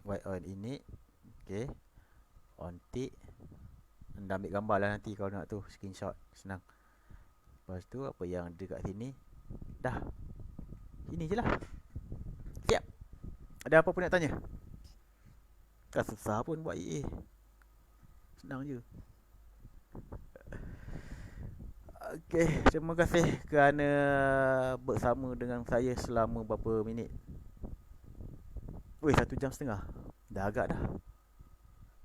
white on ini. Okay, on tick. Anda ambil gambar lah nanti kalau nak tu, screenshot, senang. Lepas tu apa yang ada kat sini, dah. Ini je lah. Siap. Ada apa pun nak tanya? Tak susah pun buat EA, senang je. Okay, terima kasih kerana bersama dengan saya selama berapa minit. Weh, 1.5 jam. Dah agak dah.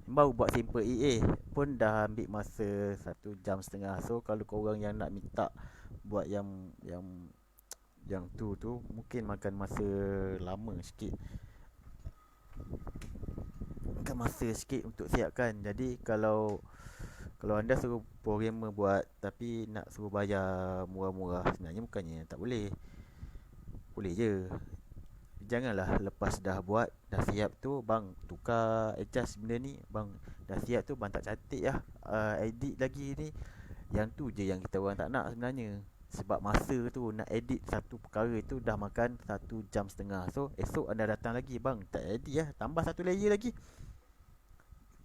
Baru buat simple EA pun dah ambil masa 1.5 jam. So kalau korang yang nak minta buat yang tu mungkin makan masa lama sikit. Makan masa sikit untuk siapkan. Jadi kalau anda suruh programmer buat tapi nak suruh bayar murah-murah, sebenarnya bukannya tak boleh. Boleh je. Janganlah lepas dah buat, dah siap tu, bang tukar adjust benda ni, bang dah siap tu, bang tak cantik lah, edit lagi ni. Yang tu je yang kita orang tak nak sebenarnya. Sebab masa tu nak edit satu perkara tu dah makan 1.5 jam. So esok anda datang lagi, bang tak edit lah, tambah satu layer lagi.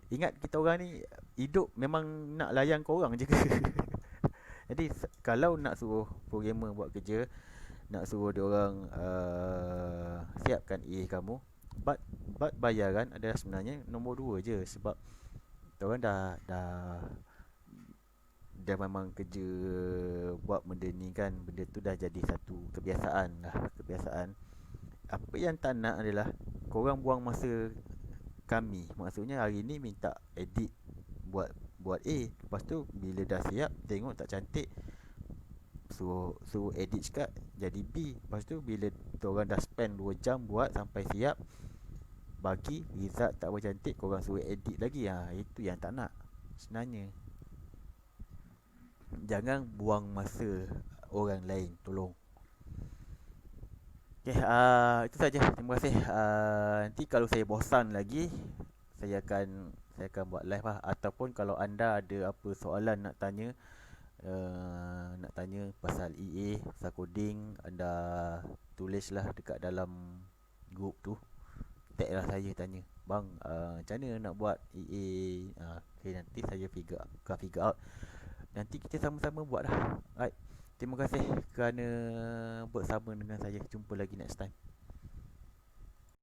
Ingat kita orang ni hidup memang nak layan korang je ke? Jadi kalau nak suruh programmer buat kerja, nak suruh dia orang siapkan EA kamu, but bayaran adalah sebenarnya nombor dua je, sebab dia orang dah memang kerja buat benda ni kan, benda tu dah jadi satu kebiasaan lah, kebiasaan. Apa yang tak nak adalah korang buang masa kami. Maksudnya hari ni minta edit buat buat A, lepas tu bila dah siap tengok tak cantik, suruh edit sekejap jadi B. Lepas tu bila korang dah spend 2 jam buat sampai siap, bagi result tak bercantik, korang suruh edit lagi. Itu yang tak nak sebenarnya. Jangan buang masa orang lain, tolong. Okay, itu saja. Terima kasih. Nanti kalau saya bosan lagi, saya akan buat live lah. Ataupun kalau anda ada apa soalan nak tanya pasal EA, pasal coding, anda tulislah dekat dalam group tu. Tag lah saya, tanya, bang, macam mana nak buat EA. Okay, nanti saya figure out. Nanti kita sama-sama buat lah. Alright. Terima kasih kerana bersama dengan saya. Jumpa lagi next time.